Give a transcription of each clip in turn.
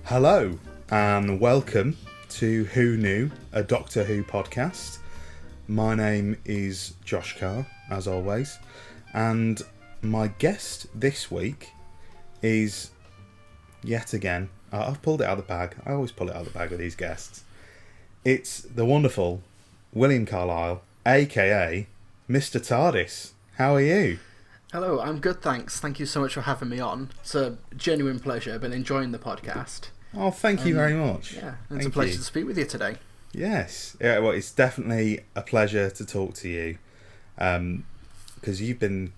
Hello and welcome to Who Knew, a Doctor Who podcast. My name is Josh Carr, as always, and my guest this week is, yet again, I've pulled it out of the bag. I always pull it out of the bag with these guests. It's the wonderful William Carlisle AKA MrTARDIS. How are you? Hello, I'm good, thanks. Thank you so much for having me on. It's a genuine pleasure. I've been enjoying the podcast. Oh, thank you very much. Yeah, it's a pleasure to speak with you today. Yes, yeah, well, it's definitely a pleasure to talk to you, because you've been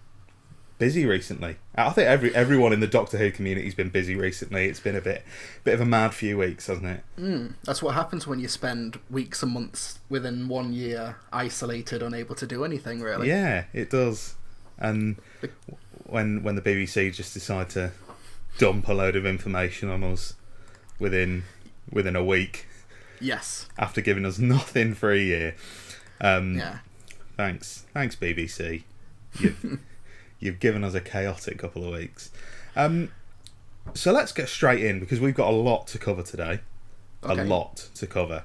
busy recently. I think everyone in the Doctor Who community's been busy recently. It's been a bit of a mad few weeks, hasn't it? That's what happens when you spend weeks and months within 1 year isolated, unable to do anything, really. Yeah, it does. And when the BBC just decide to dump a load of information on us within a week. Yes. After giving us nothing for a year. Yeah. Thanks BBC. You've given us a chaotic couple of weeks. So let's get straight in, because we've got a lot to cover today. Okay. A lot to cover.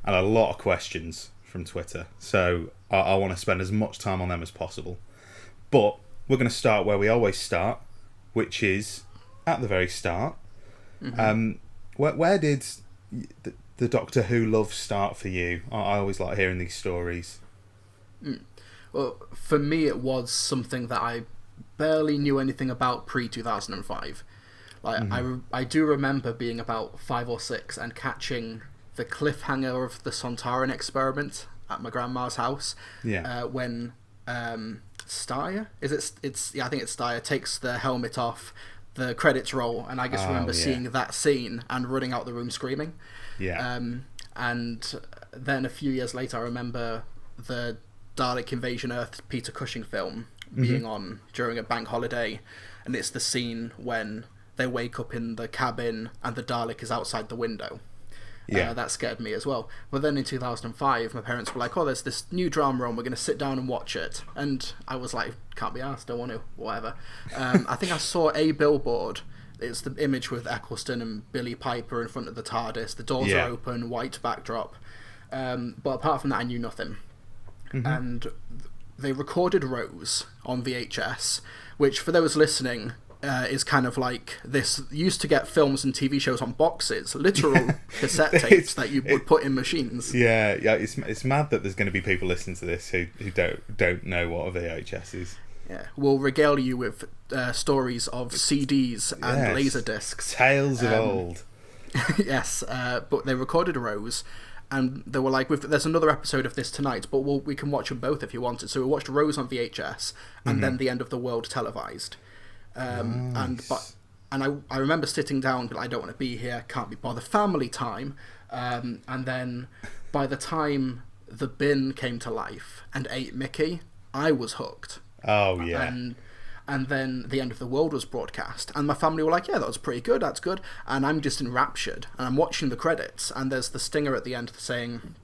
And a lot of questions from Twitter. So I want to spend as much time on them as possible. But we're going to start where we always start, which is at the very start. Mm-hmm. Where did the Doctor Who love start for you? I always like hearing these stories. Well, for me, it was something that I barely knew anything about pre-2005. I do remember being about 5 or 6 and catching the cliffhanger of the Sontaran experiment at my grandma's house. Yeah. When Steyer, I think it's Steyer, takes the helmet off, the credits roll, and I just remember seeing that scene and running out the room screaming. Yeah. And then a few years later, I remember the Dalek Invasion Earth Peter Cushing film being on during a bank holiday, and it's the scene when they wake up in the cabin and the Dalek is outside the window. Yeah. That scared me as well. But then in 2005, my parents were like, oh, there's this new drama on, we're going to sit down and watch it. And I was like, can't be asked, don't want to, whatever. I think I saw a billboard. It's the image with Eccleston and Billy Piper in front of the TARDIS. The doors are open, white backdrop. But apart from that, I knew nothing. And they recorded Rose on VHS, which, for those listening, is kind of like this. Used to get films and TV shows on boxes, literal cassette tapes that you would put in machines. Yeah. It's mad that there's going to be people listening to this who don't know what a VHS is. Yeah, we'll regale you with stories of CDs and laser discs. Tales of old. Yes, but they recorded Rose, and they were like, there's another episode of this tonight, but we can watch them both if you wanted. So we watched Rose on VHS, and then The End of the World televised. Nice. And I remember sitting down, but I don't want to be here, can't be bothered, family time. And then by the time the bin came to life and ate Mickey, I was hooked. Oh yeah. And then The End of the World was broadcast, and my family were like, yeah, that was pretty good, that's good. And I'm just enraptured, and I'm watching the credits, and there's the stinger at the end saying,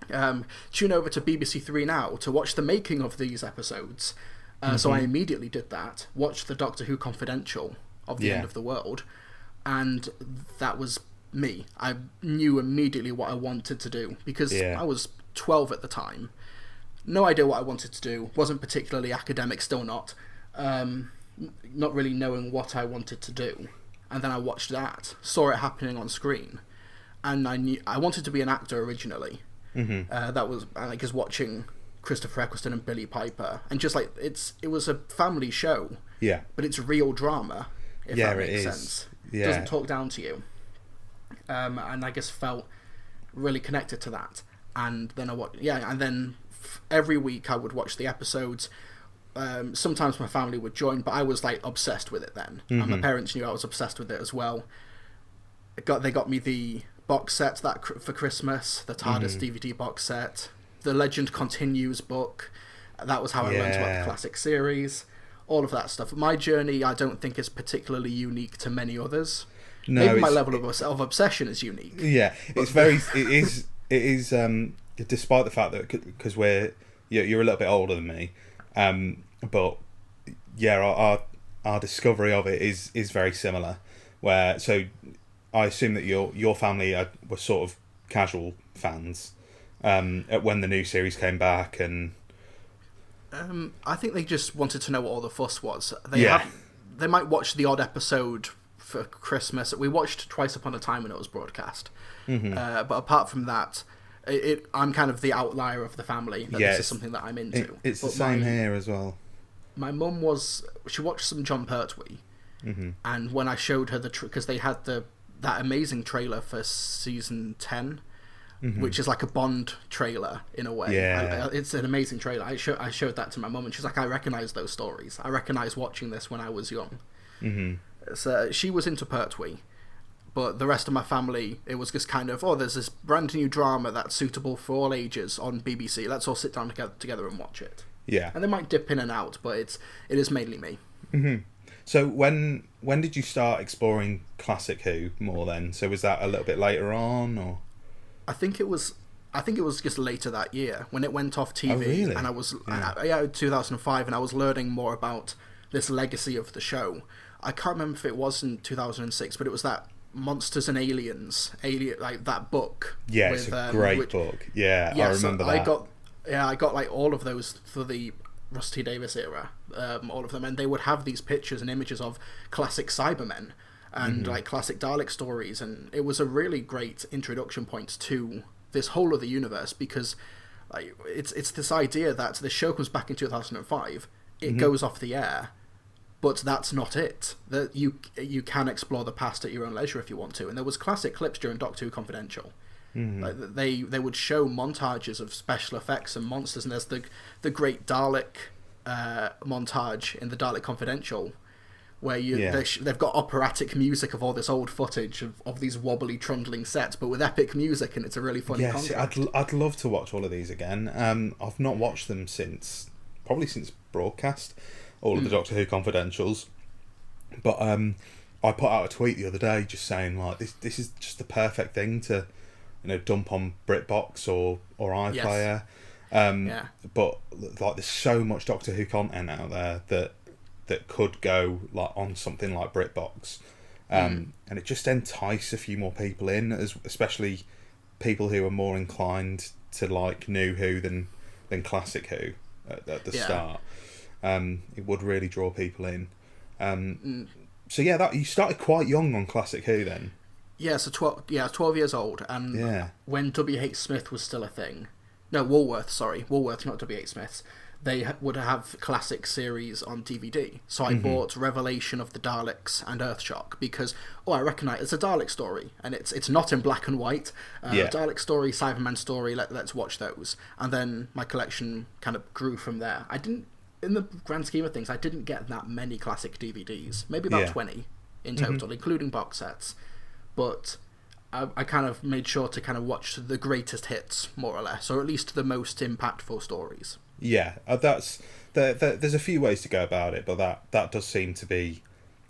tune over to BBC Three now to watch the making of these episodes. So I immediately did that, watched the Doctor Who Confidential of The End of the World, and that was me. I knew immediately what I wanted to do, because I was 12 at the time. No idea what I wanted to do, wasn't particularly academic, still not. Not really knowing what I wanted to do. And then I watched that, saw it happening on screen, and I knew I wanted to be an actor originally. That was, I guess, watching Christopher Eccleston and Billy Piper, and just like it was a family show, but it's real drama, if that makes sense. It doesn't talk down to you, and I guess felt really connected to that. And then and then every week I would watch the episodes. Sometimes my family would join, but I was like obsessed with it then, and my parents knew I was obsessed with it as well. They got me the box set for Christmas, the TARDIS DVD box set. The Legend Continues book. That was how I learned about the classic series. All of that stuff. My journey, I don't think, is particularly unique to many others. No, maybe my level of obsession is unique. Yeah, it's very. It is. Despite the fact that because you're a little bit older than me, but our discovery of it is very similar. Where I assume that your family were sort of casual fans when the new series came back, and I think they just wanted to know what all the fuss was. They might watch the odd episode for Christmas. We watched Twice Upon a Time when it was broadcast. But apart from that, I'm kind of the outlier of the family. This is something that I'm into. It's the same here as well. My mum she watched some John Pertwee, and when I showed her because they had that amazing trailer for season 10, which is like a Bond trailer in a way. Yeah. It's an amazing trailer. I showed that to my mum, and she's like, I recognise those stories. I recognise watching this when I was young. So she was into Pertwee. But the rest of my family, it was just kind of, there's this brand new drama that's suitable for all ages on BBC. Let's all sit down together and watch it. Yeah. And they might dip in and out, but it is mainly me. So when did you start exploring classic Who more then? So was that a little bit later on, or? I think it was just later that year when it went off TV. Oh, really? And I was 2005, and I was learning more about this legacy of the show. I can't remember if it was in 2006, but it was that Monsters and Aliens, like that book. Yeah, it's a great book. Yeah, I remember that. I got like all of those for the Rusty Davis era, all of them, and they would have these pictures and images of classic Cybermen and like classic Dalek stories, and it was a really great introduction point to this whole other universe, because like it's this idea that the show comes back in 2005, it goes off the air. But that's not it. That you can explore the past at your own leisure if you want to. And there was classic clips during Doctor Who Confidential. Like they would show montages of special effects and monsters. And there's the great Dalek montage in the Dalek Confidential, where they've got operatic music of all this old footage of these wobbly, trundling sets, but with epic music, and it's a really funny concept. I'd love to watch all of these again. I've not watched them since broadcast. All of the Doctor Who Confidentials, but I put out a tweet the other day just saying like this is just the perfect thing to dump on BritBox or iPlayer. But like there's so much Doctor Who content out there that could go like on something like BritBox, and it just entice a few more people in, especially people who are more inclined to like New Who than classic Who at the start. It would really draw people in. So that you started quite young on classic Who then. Yeah, so 12 years old, and when W.H. Smith was still a thing. No, Woolworth, not W.H. Smith's. They would have classic series on DVD. So I bought Revelation of the Daleks and Earthshock because I recognise it's a Dalek story, and it's not in black and white. Dalek story, Cyberman story. Let's watch those, and then my collection kind of grew from there. In the grand scheme of things, I didn't get that many classic DVDs. Maybe about 20 in total, including box sets. But I kind of made sure to kind of watch the greatest hits, more or less, or at least the most impactful stories. Yeah, there's a few ways to go about it, but that does seem to be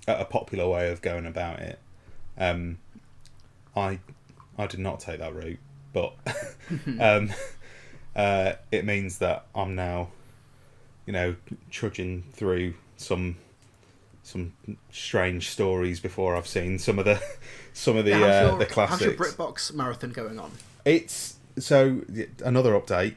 a popular way of going about it. I did not take that route, but it means that I'm now trudging through some strange stories before I've seen some of the classics. How's your BritBox marathon going on? It's another update.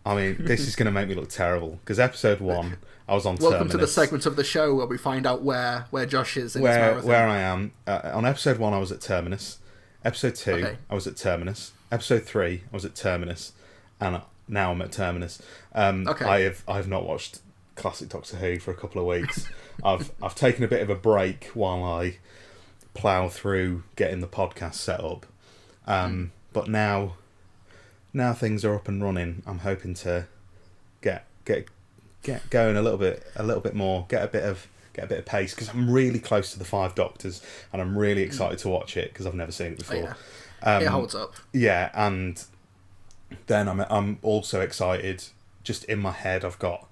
I mean, this is going to make me look terrible because episode 1 I was on Terminus. Welcome to the segment of the show where we find out where Josh is in his marathon. Where I am. On episode 1 I was at Terminus. Episode 2 I was at Terminus. Episode 3 I was at Terminus, and now I'm at Terminus. I've not watched classic Doctor Who for a couple of weeks. I've taken a bit of a break while I plough through getting the podcast set up. But now things are up and running. I'm hoping to get going a little bit more, get a bit of pace, because I'm really close to the 5 Doctors, and I'm really excited to watch it because I've never seen it before. It holds up. Yeah, and then I'm also excited. Just in my head, I've got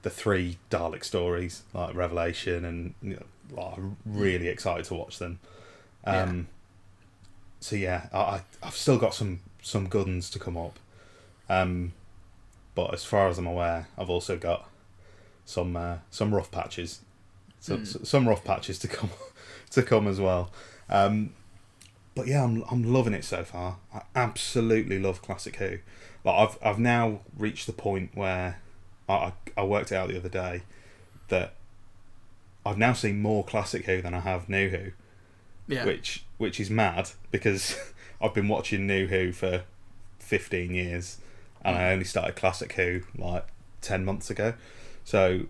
the 3 Dalek stories, like Revelation, and I'm really excited to watch them. So I've still got some good ones to come up. But as far as I'm aware, I've also got some rough patches, some rough patches to come as well. but yeah, I'm loving it so far. I absolutely love Classic Who. Like I've now reached the point where I worked out the other day that I've now seen more Classic Who than I have New Who. Yeah. Which is mad, because I've been watching New Who for 15 years and I only started Classic Who like 10 months ago. So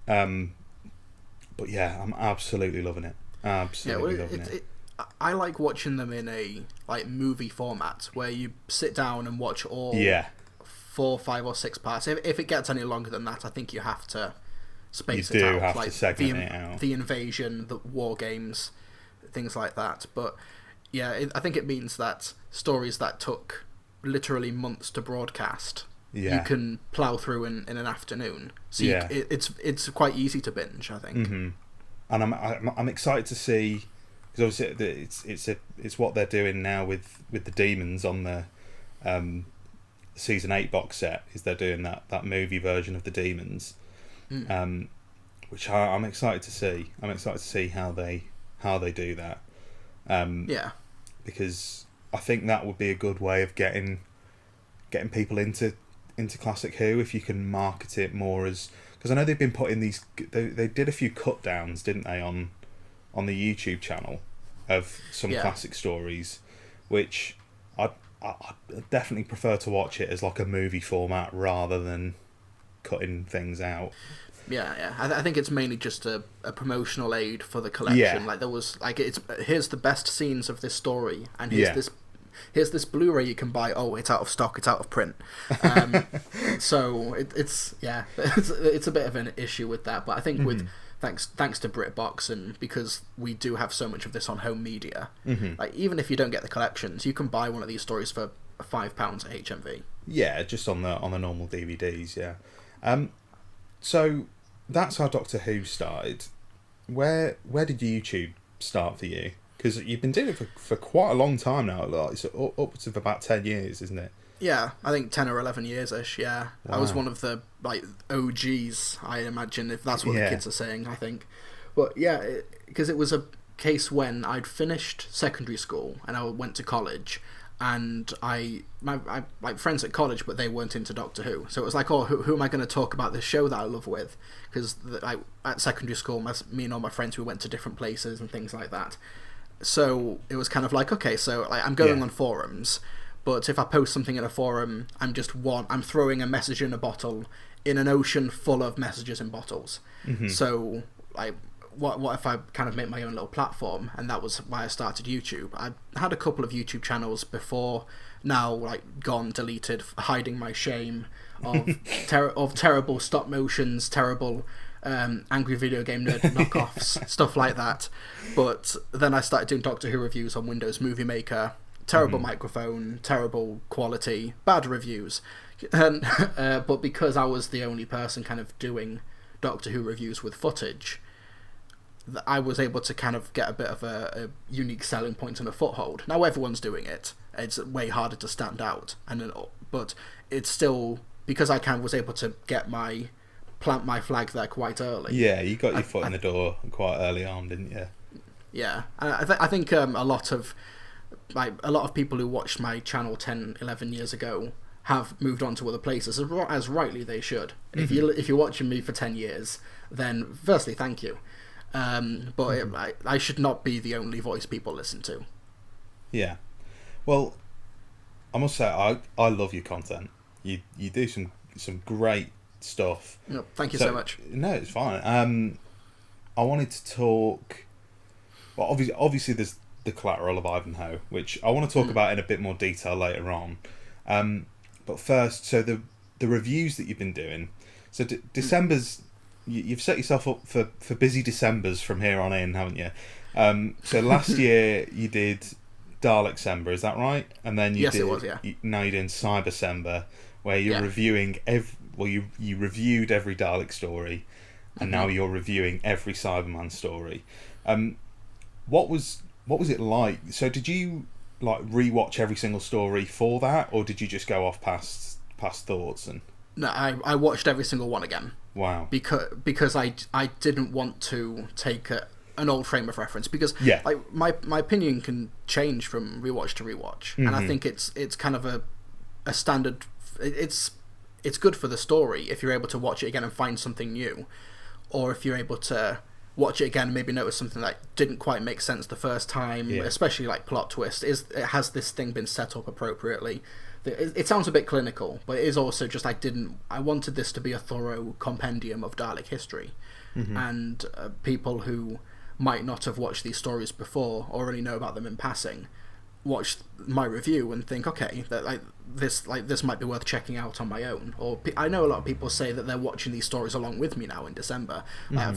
but yeah, I'm absolutely loving it. Absolutely loving it. I like watching them in a like movie format where you sit down and watch all 4, 5 or 6 parts. If it gets any longer than that, I think you have to space it out. You do have like to segment it out. The invasion, the war games, things like that. But yeah, I think it means that stories that took literally months to broadcast, you can plough through in an afternoon. So it's quite easy to binge, I think. Mm-hmm. And I'm excited to see, because obviously it's what they're doing now with the demons on the season 8 box set. Is they're doing that movie version of the demons, which I'm excited to see. I'm excited to see how they do that. Because I think that would be a good way of getting people into Classic Who, if you can market it more as, because I know they've been putting these. They did a few cut downs, didn't they, on the YouTube channel of some classic stories, which I definitely prefer to watch it as like a movie format rather than cutting things out. Yeah. I think it's mainly just a promotional aid for the collection. Like there was like here's the best scenes of this story, and here's this Blu-ray you can buy. Oh, it's out of stock. It's out of print. So it's a bit of an issue with that. But I think with thanks to BritBox, and because we do have so much of this on home media, like even if you don't get the collections, you can buy one of these stories for £5 at HMV. Yeah, just on the normal DVDs. Yeah. So that's how Doctor Who started. Where did YouTube start for you? Because you've been doing it for quite a long time now. It's upwards of about 10 years, isn't it? Yeah, I think 10 or 11 years-ish, yeah. Wow. I was one of the like OGs, I imagine, if that's what the kids are saying, I think. But yeah, because it was a case when I'd finished secondary school and I went to college, and my friends at college, but they weren't into Doctor Who. So it was like, oh, who am I going to talk about this show that I love with? Because at secondary school, me and all my friends, we went to different places and things like that. So it was kind of like, okay, so like, I'm going on forums, but if I post something in a forum, I'm throwing a message in a bottle in an ocean full of messages in bottles. So like, what if I kind of make my own little platform? And that was why I started YouTube. I had a couple of YouTube channels before, now like gone, deleted, hiding my shame of terrible stop motions, terrible angry video game nerd knockoffs, stuff like that. But then I started doing Doctor Who reviews on Windows Movie Maker. Terrible microphone, terrible quality, bad reviews. And, but because I was the only person kind of doing Doctor Who reviews with footage, I was able to kind of get a bit of a unique selling point and a foothold. Now everyone's doing it. It's way harder to stand out, but it's still, because I kind of was able to plant my flag there quite early. Yeah, you got your foot in the door quite early on, didn't you? Yeah, I think a lot of people who watched my channel 10, 11 years ago have moved on to other places, as rightly they should. If you're watching me for 10 years, then firstly, thank you. But I should not be the only voice people listen to. Yeah. Well, I must say, I love your content. You do some great stuff. No, thank you so much. No, it's fine. I wanted to talk. Well, obviously, there's the Collateral of Ivanhoe, which I want to talk about in a bit more detail later on. But first, so the reviews that you've been doing. So December's. You've set yourself up for busy Decembers from here on in, haven't you? So last year you did Dalekcember, is that right? And then it was, yeah. Now you're doing Cybercember, where you're reviewing you reviewed every Dalek story, and now you're reviewing every Cyberman story. What was it like? So did you like rewatch every single story for that, or did you just go off past thoughts and? No, I watched every single one again. Wow. Because I didn't want to take an old frame of reference, because Yeah. like my opinion can change from rewatch to rewatch, and I think it's kind of a standard. It's good for the story if you're able to watch it again and find something new, or if you're able to watch it again and maybe notice something that didn't quite make sense the first time, especially like plot twist. Has this thing been set up appropriately? It sounds a bit clinical, but it is also just I wanted this to be a thorough compendium of Dalek history, and people who might not have watched these stories before or only know about them in passing watch my review and think, okay, that this might be worth checking out on my own. Or I know a lot of people say that they're watching these stories along with me now in December.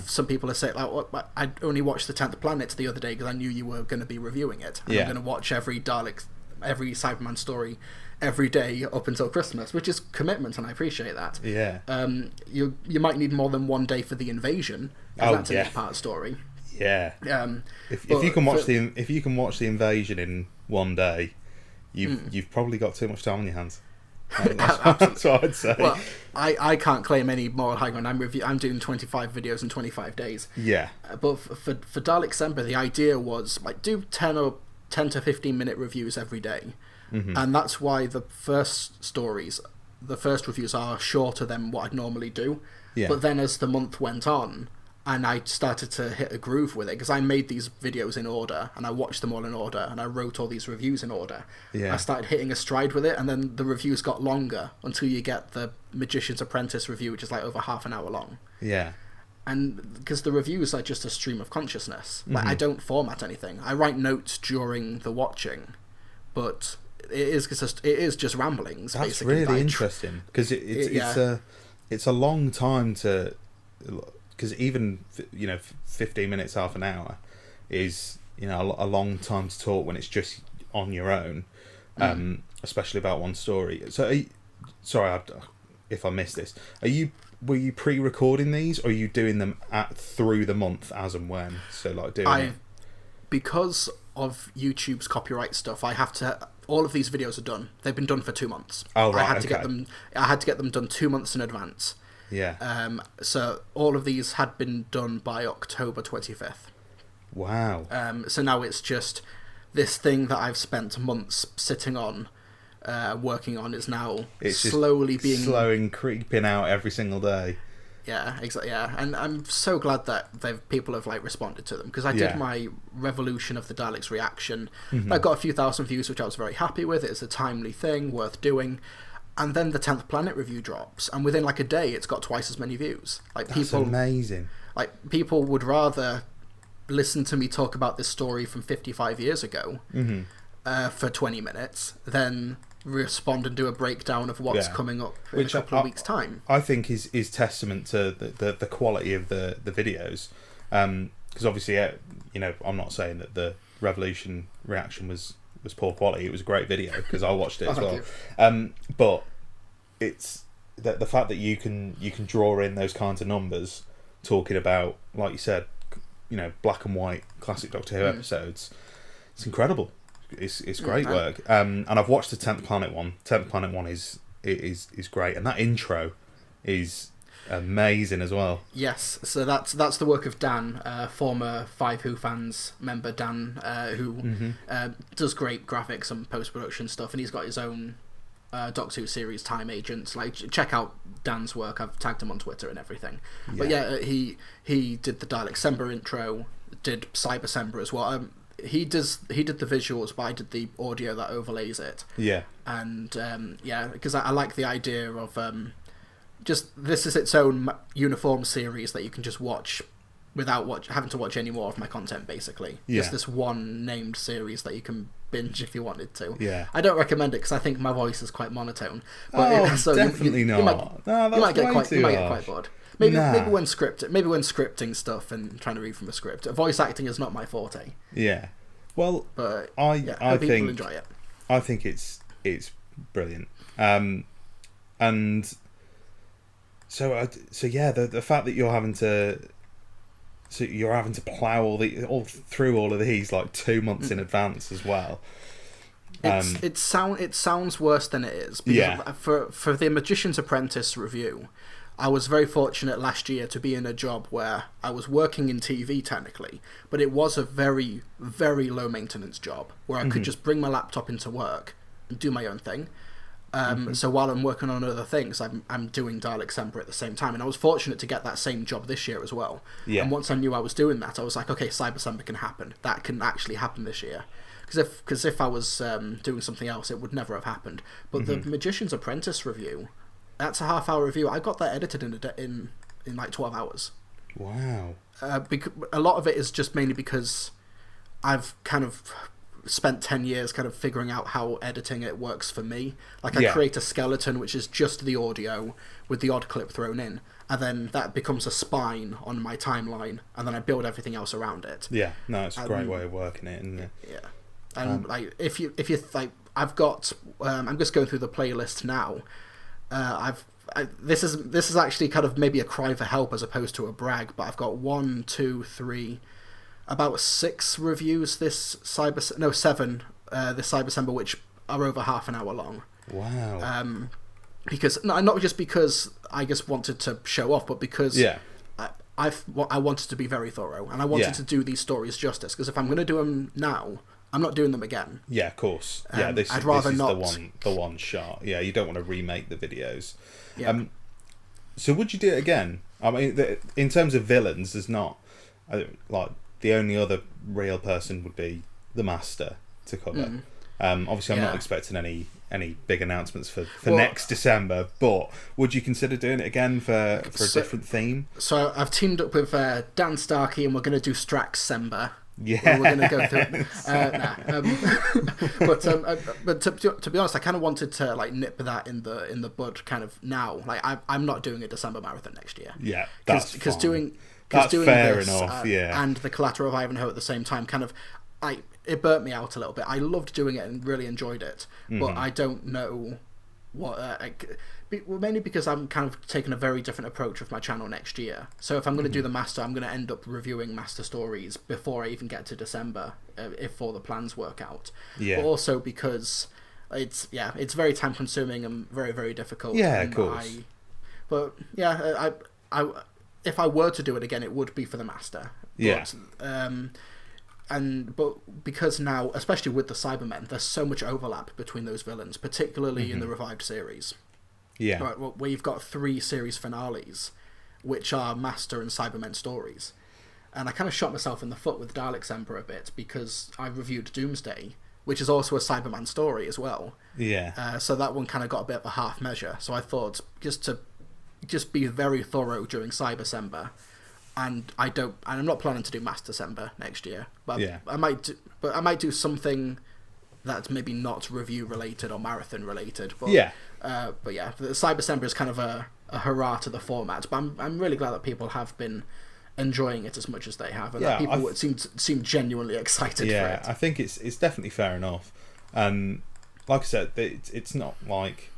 Some people are saying, like, well, I only watched the 10th Planet the other day because I knew you were going to be reviewing it. And I'm going to watch every Cyberman story every day up until Christmas, which is commitment, and I appreciate that. Yeah. You might need more than one day for the invasion. That's an 8-part story. Yeah. If you can watch the invasion in one day, you've probably got too much time on your hands. That's what I'd say. Well, I can't claim any moral high ground. I'm doing 25 videos in 25 days. Yeah. But for Dalek Semper, the idea was like do 10 to 15 minute reviews every day, and that's why the first reviews are shorter than what I'd normally do. Yeah. But then as the month went on, and I started to hit a groove with it, because I made these videos in order, and I watched them all in order, and I wrote all these reviews in order. Yeah. I started hitting a stride with it, and then the reviews got longer until you get the Magician's Apprentice review, which is like over half an hour long. Yeah. And because the reviews are just a stream of consciousness. Like, I don't format anything. I write notes during the watching, but it is just ramblings. That's basically. really interesting, because it's a long time to... Because even 15 minutes, half an hour is a long time to talk when it's just on your own, especially about one story. So, sorry if I missed this. Were you pre-recording these, or are you doing them through the month as and when? So like doing because of YouTube's copyright stuff, I have to. All of these videos are done. They've been done for 2 months. Oh right. I had to get them done 2 months in advance. Yeah. So all of these had been done by October 25th. Wow. So now it's just this thing that I've spent months sitting on, working on, is now slowly creeping out every single day. Yeah, exactly. Yeah, and I'm so glad that people have responded to them, because I did my Revolution of the Daleks reaction. I got a few thousand views, which I was very happy with. It's a timely thing, worth doing. And then the 10th Planet review drops, and within a day, it's got twice as many views. That's amazing. People would rather listen to me talk about this story from 55 years ago for 20 minutes than respond and do a breakdown of what's coming up in a couple of weeks' time. I think is testament to the quality of the videos. Because obviously, I'm not saying that the Revolution reaction was poor quality. It was a great video, because I watched it as well. But it's the fact that you can draw in those kinds of numbers, talking about, like you said, black and white classic Doctor Who episodes. It's incredible. It's great work. And I've watched the 10th Planet one. 10th Planet one is great, and that intro is amazing as well. Yes, so that's the work of Dan, former 5 Who Fans member Dan, who does great graphics and post-production stuff, and he's got his own Doctor Who series, Time Agents. Check out Dan's work. I've tagged him on Twitter and everything. Yeah. But he did the Dalek Semper intro, did Cyber Semper as well. He did the visuals, but I did the audio that overlays it. Yeah. And because I like the idea of just this is its own uniform series that you can just watch without having to watch any more of my content, basically. Yeah. Just this one named series that you can binge if you wanted to. Yeah. I don't recommend it because I think my voice is quite monotone. But definitely not. You might get quite bored. Maybe when scripting stuff and trying to read from a script. Voice acting is not my forte. Yeah. Well, but I think people enjoy it. I think it's brilliant. And the fact that you're having to plough all through all of these 2 months in advance as well. It sounds worse than it is. Because for the Magician's Apprentice review, I was very fortunate last year to be in a job where I was working in TV technically, but it was a very, very low maintenance job where I could just bring my laptop into work and do my own thing. So while I'm working on other things, I'm doing Dalek Semper at the same time, and I was fortunate to get that same job this year as well. Yeah. And once I knew I was doing that, I was like, okay, Cyber Semper can happen. That can actually happen this year. Because if I was doing something else, it would never have happened. But the Magician's Apprentice review, that's a half-hour review. I got that edited in like 12 hours. Wow. A lot of it is just mainly because I've kind of spent 10 years kind of figuring out how editing it works for me. Like I create a skeleton which is just the audio with the odd clip thrown in, and then that becomes a spine on my timeline, and then I build everything else around it. Yeah, no, it's a great way of working it, isn't it? Yeah. And like if you like, I've got I'm just going through the playlist now. This is actually kind of maybe a cry for help as opposed to a brag, but I've got 1, 2, 3, about 6 reviews this seven this Cyber Semper, which are over half an hour long. Wow. Because not just because I just wanted to show off, but because I wanted to be very thorough, and I wanted to do these stories justice. Because if I'm going to do them now, I'm not doing them again. Yeah, of course. Yeah, this is the one shot. Yeah, you don't want to remake the videos. Yeah. So would you do it again? I mean, in terms of villains, there's not like the only other real person would be the Master to cover. Obviously, I'm not expecting any big announcements for next December, but would you consider doing it again for a different theme? So I've teamed up with Dan Starkey, and we're going to do Strax Sember. Yeah, we're going to go through it. But to be honest, I kind of wanted to like nip that in the bud kind of now. Like I'm not doing a December marathon next year. Yeah, that's doing fair this, enough. And the Collateral of Ivanhoe at the same time kind of it burnt me out a little bit. I loved doing it and really enjoyed it, but I don't know what. Mainly because I'm kind of taking a very different approach with my channel next year. So if I'm going to do the Master, I'm going to end up reviewing Master stories before I even get to December, if all the plans work out. Yeah. But also because it's very time consuming and very, very difficult. Yeah, of course. If I were to do it again, it would be for the Master. Yeah. But because now, especially with the Cybermen, there's so much overlap between those villains, particularly in the revived series. Yeah. Right, well, where you've got 3 series finales, which are Master and Cybermen stories. And I kind of shot myself in the foot with Dalek Semper a bit, because I reviewed Doomsday, which is also a Cyberman story as well. Yeah. So that one kind of got a bit of a half measure. So I thought, just be very thorough during Cyber Semper. And I'm not planning to do Master Semper next year. But I might do something that's maybe not review related or marathon related. But the Cyber Semper is kind of a hurrah to the format. But I'm really glad that people have been enjoying it as much as they have, and that people seem genuinely excited for it. I think it's definitely fair enough. And like I said, it's not like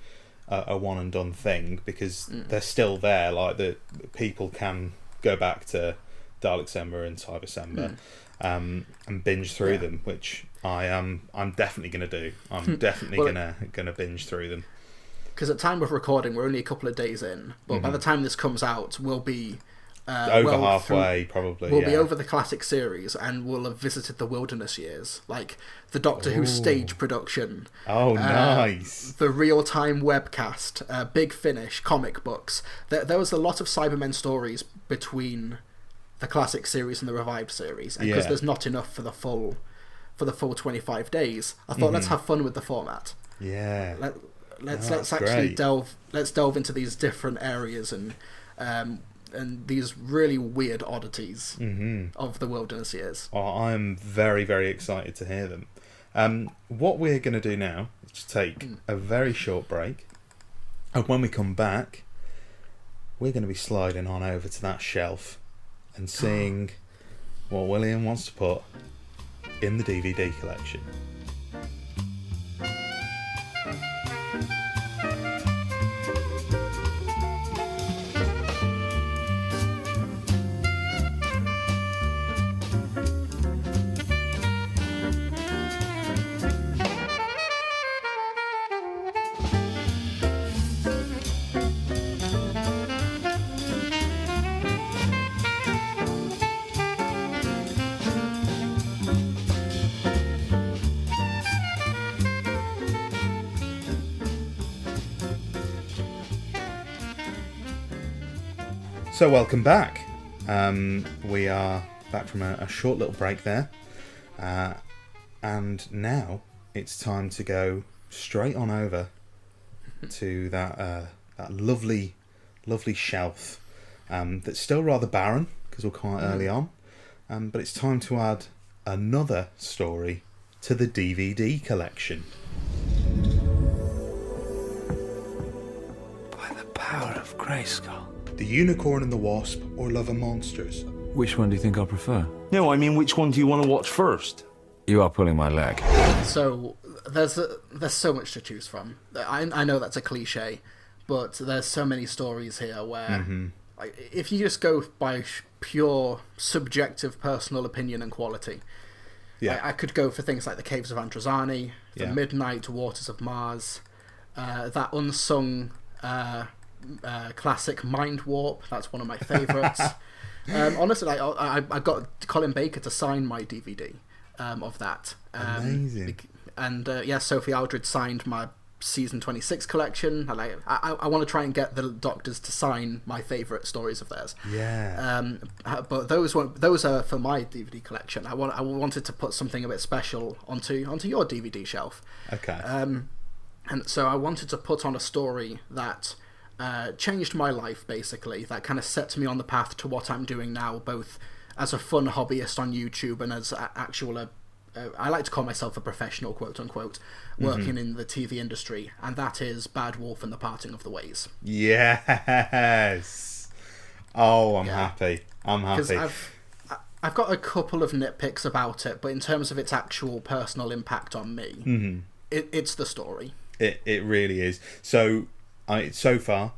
a one and done thing, because they're still there. Like the people can go back to Dalek Semper and Cyber Semper and binge through them, which I'm definitely going to do. I'm definitely gonna binge through them. Because at time of recording, we're only a couple of days in, but by the time this comes out, we'll be over halfway, probably. We'll be over the classic series, and we'll have visited the wilderness years, like the Doctor Who stage production. Oh, nice! The real-time webcast, Big Finish, comic books. There was a lot of Cybermen stories between the classic series and the revived series, and because there's not enough for the full 25 days, I thought let's have fun with the format. Yeah. Let's actually delve into these different areas and these really weird oddities of the wilderness years. Oh, I'm very, very excited to hear them. What we're going to do now is take a very short break, and when we come back, we're going to be sliding on over to that shelf and seeing what William wants to put in the DVD collection. So welcome back. We are back from a short little break there. And now it's time to go straight on over to that lovely shelf that's still rather barren because we're quite early on. But it's time to add another story to the DVD collection. By the power of Grayskull. The Unicorn and the Wasp or Love and Monsters? Which one do you think I'll prefer? No, I mean, which one do you want to watch first? You are pulling my leg. So there's so much to choose from. I know that's a cliche, but there's so many stories here where like, if you just go by pure subjective personal opinion and quality, I could go for things like the Caves of Androzani, the Midnight Waters of Mars, that unsung classic Mind Warp. That's one of my favourites. Honestly, I got Colin Baker to sign my DVD of that. Amazing. And Sophie Aldred signed my season 26 collection. I want to try and get the doctors to sign my favourite stories of theirs. But those are for my DVD collection. I wanted to put something a bit special onto your DVD shelf. Okay. And so I wanted to put on a story that changed my life, basically, that kind of set me on the path to what I'm doing now, both as a fun hobbyist on YouTube and as I like to call myself a professional, quote unquote, working in the TV industry, and that is Bad Wolf and the Parting of the Ways. Yes. Oh, I'm happy. I'm happy. I've got a couple of nitpicks about it, but in terms of its actual personal impact on me, it's the story. It really is. So far,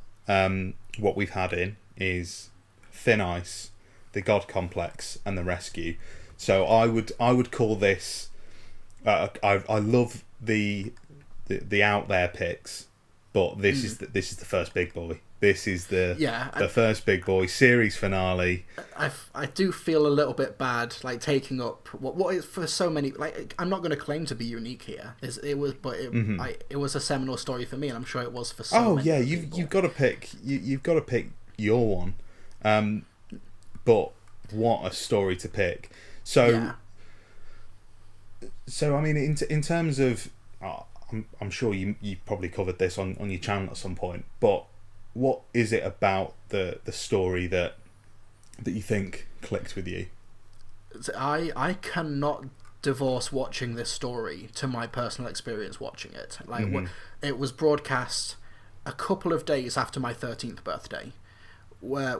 what we've had in is Thin Ice, The God Complex, and The Rescue. So I would call this. I love the out there picks, but this is the first big boy. This is the first big boy series finale. I do feel a little bit bad, like taking up what is for so many. Like, I'm not going to claim to be unique here. It was a seminal story for me, and I'm sure it was for so many. You've got to pick. You've got to pick your one. But what a story to pick. So I mean, in terms of, I'm sure you probably covered this on your channel at some point, but what is it about the story that you think clicked with you? I cannot divorce watching this story to my personal experience watching it. Like, it was broadcast a couple of days after my 13th birthday, where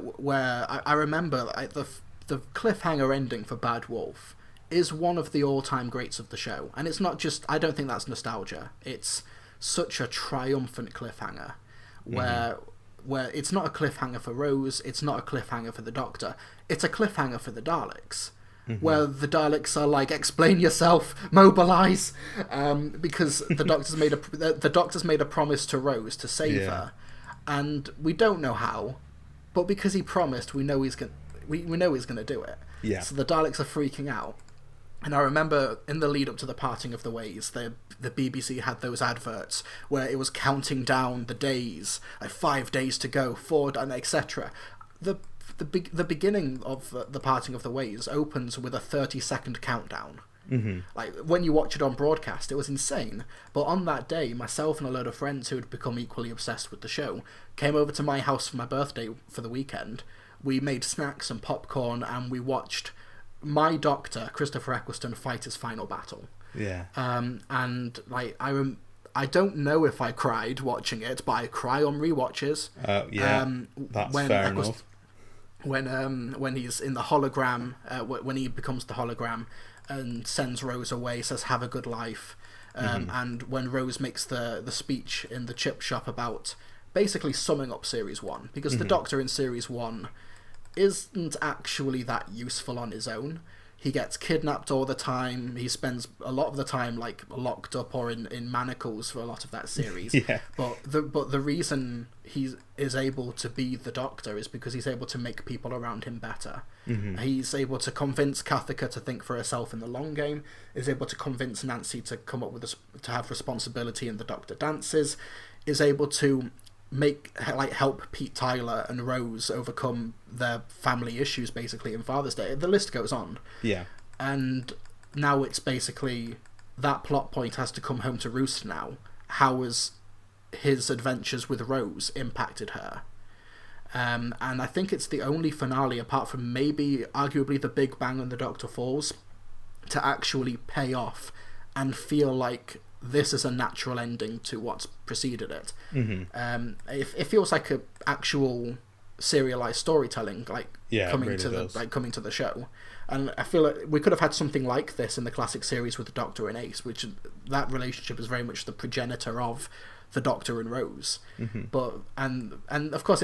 I remember like, the cliffhanger ending for Bad Wolf is one of the all-time greats of the show, and it's not just, I don't think that's nostalgia, it's such a triumphant cliffhanger where it's not a cliffhanger for Rose, it's not a cliffhanger for the Doctor, it's a cliffhanger for the Daleks, where the Daleks are like, explain yourself, mobilize, because the Doctor's made a promise to Rose to save her, and we don't know how, but because he promised, we know he's going to do it. Yeah. So the Daleks are freaking out. And I remember in the lead up to the Parting of the Ways, the BBC had those adverts where it was counting down the days, like 5 days to go, 4, and etc. The beginning of the Parting of the Ways opens with a 30-second countdown. Like, when you watch it on broadcast, it was insane. But on that day, myself and a load of friends who had become equally obsessed with the show came over to my house for my birthday for the weekend. We made snacks and popcorn, and we watched my Doctor, Christopher Eccleston, fight his final battle. Yeah. And like I don't know if I cried watching it, but I cry on rewatches. That's fair enough. When he's in the hologram, when he becomes the hologram and sends Rose away, says have a good life, and when Rose makes the speech in the chip shop about basically summing up Series 1, because the Doctor in Series 1 isn't actually that useful on his own. He gets kidnapped all the time. He spends a lot of the time like locked up or in manacles for a lot of that series. But the reason he is able to be the Doctor is because he's able to make people around him better. He's able to convince Kathika to think for herself in the long game. Is able to convince Nancy to come up with to have responsibility in the Doctor dances. Is able to help Pete Tyler and Rose overcome their family issues, basically, in Father's Day. The list goes on. Yeah. And now it's basically that plot point has to come home to roost now. How has his adventures with Rose impacted her? And I think it's the only finale, apart from maybe arguably the Big Bang and the Doctor Falls, to actually pay off and feel like this is a natural ending to what's preceded it. It feels like a actual serialized storytelling, coming to the show. And I feel like we could have had something like this in the classic series with the Doctor and Ace, which that relationship is very much the progenitor of the Doctor and Rose. But and of course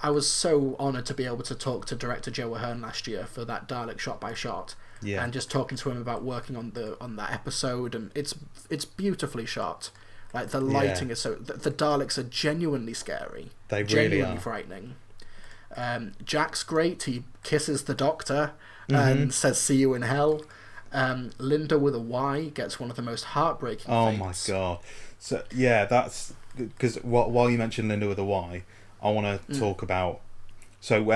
I was so honoured to be able to talk to director Joe Ahern last year for that Dalek shot by shot. Yeah. And just talking to him about working on that episode, and it's beautifully shot. Like the lighting is so the Daleks are genuinely scary. They really genuinely are frightening. Jack's great. He kisses the Doctor and says "See you in hell." Linda with a Y gets one of the most heartbreaking. Oh fates. my god! So yeah, that's because while you mentioned Linda with a Y, I want to talk about. So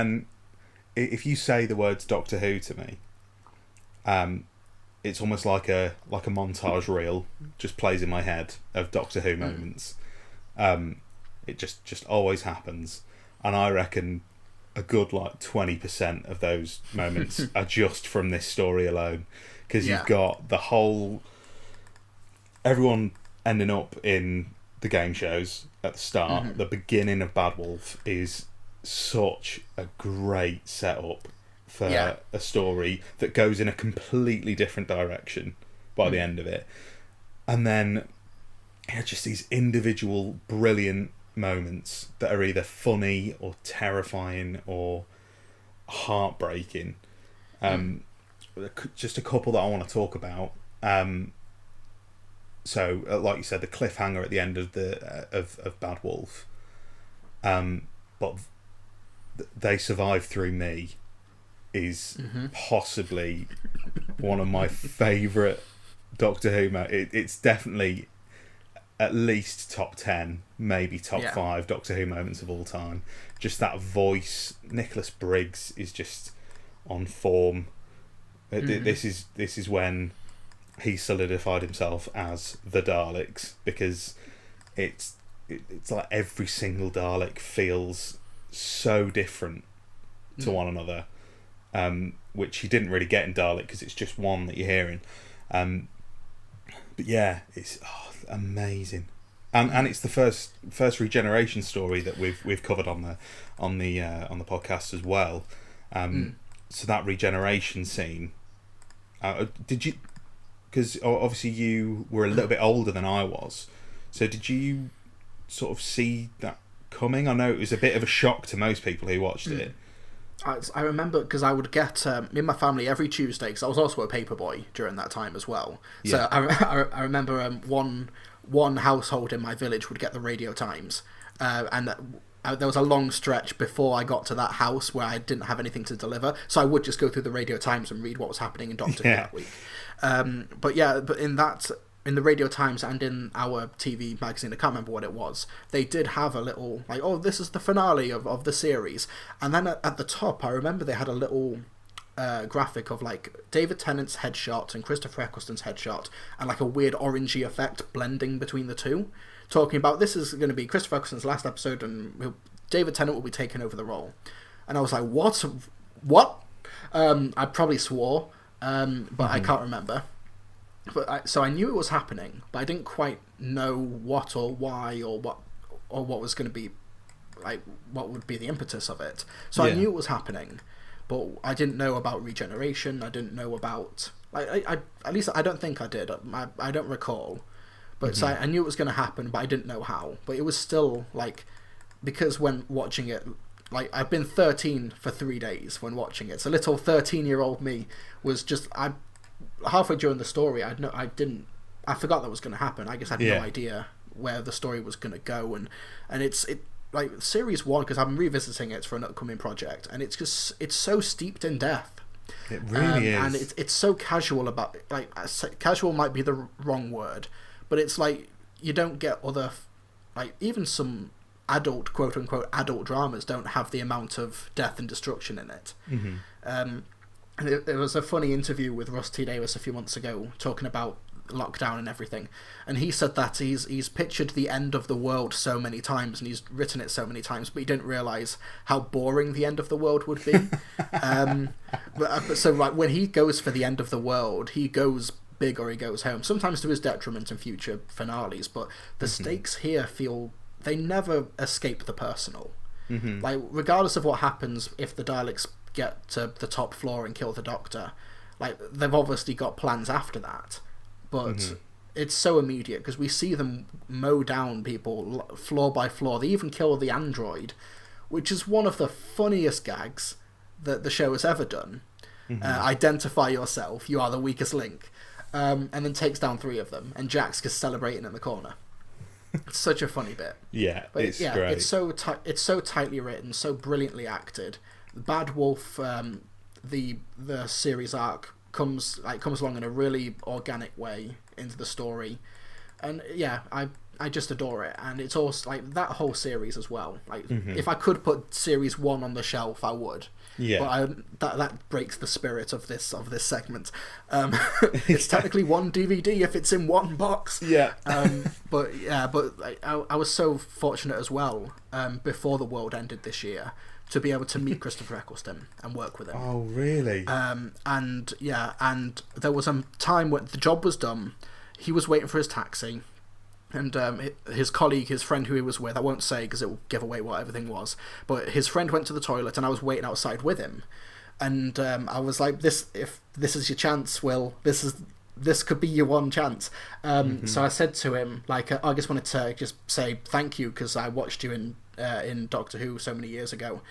if you say the words Doctor Who to me, it's almost like a montage reel just plays in my head of Doctor Who moments. It just always happens, and I reckon a good 20% of those moments are just from this story alone, because you've got the whole everyone ending up in the game shows at the start. The beginning of Bad Wolf is such a great setup for a story that goes in a completely different direction by the end of it. And then just these individual brilliant moments that are either funny or terrifying or heartbreaking. Just a couple that I want to talk about. So, like you said, the cliffhanger at the end of of Bad Wolf. But They Survive Through Me is possibly one of my favourite Doctor Who moments. It's definitely at least top 10, maybe top 5 Doctor Who moments of all time. Just that voice. Nicholas Briggs is just on form. This is when he solidified himself as the Daleks, because it's like every single Dalek feels so different to one another, which you didn't really get in Dalek because it's just one that you're hearing. But yeah, it's amazing, and it's the first regeneration story that we've covered on the podcast as well. So that regeneration scene, did you? Because obviously you were a little bit older than I was, so did you sort of see that coming? I know it was a bit of a shock to most people who watched it. I remember because I would get me and my family every Tuesday, because I was also a paperboy during that time as well. So I remember one household in my village would get the Radio Times, and there was a long stretch before I got to that house where I didn't have anything to deliver, so I would just go through the Radio Times and read what was happening in Doctor Who that week. But in the Radio Times and in our TV magazine, I can't remember what it was, they did have a little, this is the finale of the series. And then at the top, I remember they had a little graphic of David Tennant's headshot and Christopher Eccleston's headshot, and a weird orangey effect blending between the two, talking about this is going to be Christopher Eccleston's last episode and David Tennant will be taking over the role. And I was like, what? I probably swore, but I can't remember. But so I knew it was happening, but I didn't quite know what or why or what was going to be what would be the impetus of it. So I knew it was happening, but I didn't know about regeneration. I didn't know about I at least I don't think I did. I don't recall, but so I knew it was going to happen, but I didn't know how. But it was still because when watching it, I've been 13 for 3 days when watching it. So little 13-year-old me was just halfway during the story, I forgot that was going to happen. I guess I had no idea where the story was going to go, and it's series 1, because I'm revisiting it for an upcoming project, and it's so steeped in death. It really is, and it's so casual about casual might be the wrong word, but it's you don't get other even some adult, quote unquote, adult dramas don't have the amount of death and destruction in it. And there was a funny interview with Russ T Davies a few months ago talking about lockdown and everything, and he said that he's pictured the end of the world so many times and he's written it so many times, but he didn't realise how boring the end of the world would be. So right, when he goes for the end of the world, he goes big or he goes home, sometimes to his detriment in future finales, but the stakes here they never escape the personal. Like, regardless of what happens, if the Daleks get to the top floor and kill the Doctor, like, they've obviously got plans after that, but it's so immediate because we see them mow down people floor by floor. They even kill the android, which is one of the funniest gags that the show has ever done. Identify yourself, you are the weakest link. And then takes down 3 of them, and Jack's just celebrating in the corner. It's such a funny bit. Yeah, but it's yeah, great. it's so tightly written, so brilliantly acted. Bad Wolf, the series arc comes along in a really organic way into the story, and yeah, I just adore it. And it's also like that whole series as well. Like, if I could put series 1 on the shelf, I would. Yeah, but that breaks the spirit of this segment. It's technically 1 DVD if it's in 1 box. Yeah. But I was so fortunate as well, before the world ended this year, to be able to meet Christopher Eccleston and work with him. Oh, really? And there was a time when the job was done. He was waiting for his taxi, and his colleague, his friend who he was with, I won't say because it will give away what everything was, but his friend went to the toilet and I was waiting outside with him, and I was like, if this is your chance, Will, this could be your one chance. So I said to him, like, I just wanted to just say thank you because I watched you in Doctor Who so many years ago,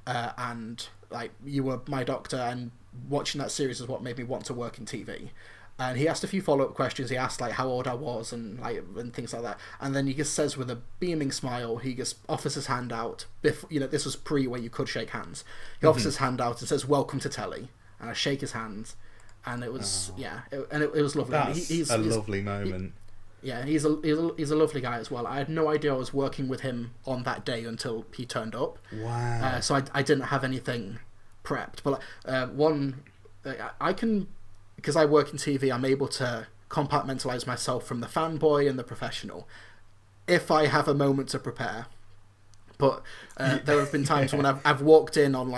and like, you were my Doctor, and watching that series is what made me want to work in TV. And he asked a few follow-up questions. He asked, like, how old I was and things like that. And then he just says with a beaming smile, he just offers his hand out. This was pre where you could shake hands. He offers his hand out and says, "Welcome to telly." And I shake his hand, and it was it was lovely. That's a lovely moment. He's a lovely guy as well. I had no idea I was working with him on that day until he turned up. Wow. So I didn't have anything prepped. But I can, because I work in TV, I'm able to compartmentalize myself from the fanboy and the professional if I have a moment to prepare. But there have been times when I've walked in on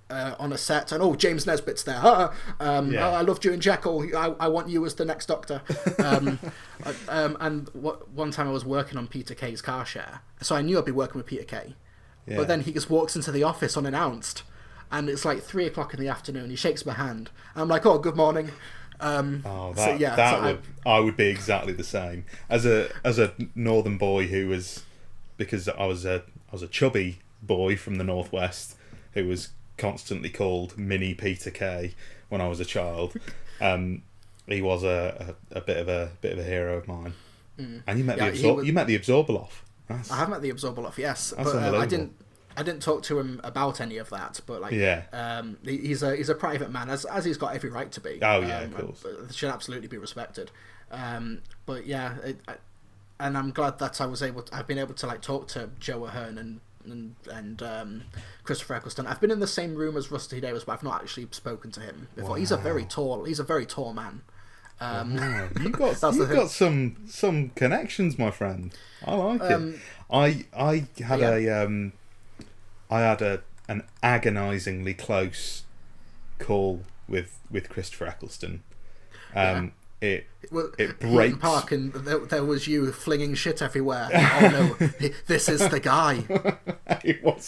on a set and James Nesbitt's there. I loved you in Jekyll. I want you as the next Doctor. And one time I was working on Peter Kay's car share, so I knew I'd be working with Peter Kay. Yeah. But then he just walks into the office unannounced. And it's like 3:00 in the afternoon. He shakes my hand. And I'm like, "Oh, good morning." I would be exactly the same as a northern boy who was, because I was a chubby boy from the northwest who was constantly called Mini Peter Kay when I was a child. He was a bit of a hero of mine. And you met the Absorbaloff. I have met the Absorbaloff, yes, that's but I didn't talk to him about any of that, but he's a private man, as he's got every right to be. Oh yeah, of course. It should absolutely be respected. But yeah, and I'm glad that I've been able to talk to Joe Ahern and Christopher Eccleston. I've been in the same room as Rusty Davis, but I've not actually spoken to him before. Wow. He's a very tall man. Wow. You've got some connections, my friend. I like it. I had an agonisingly close call with Christopher Eccleston. It breaks. Park, and there was you flinging shit everywhere. Oh no, this is the guy.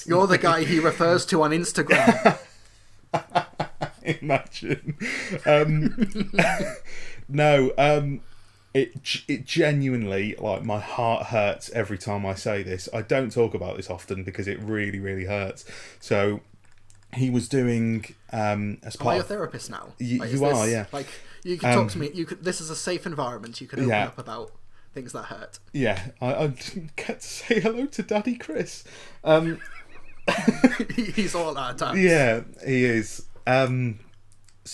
You're the guy he refers to on Instagram. Imagine. It genuinely, my heart hurts every time I say this. I don't talk about this often because it really, really hurts. So he was doing as part. Am I a therapist now? You are, yeah. You can talk to me. This is a safe environment. You can open up about things that hurt. Yeah, I didn't get to say hello to Daddy Chris. He's all our time. Yeah, he is. So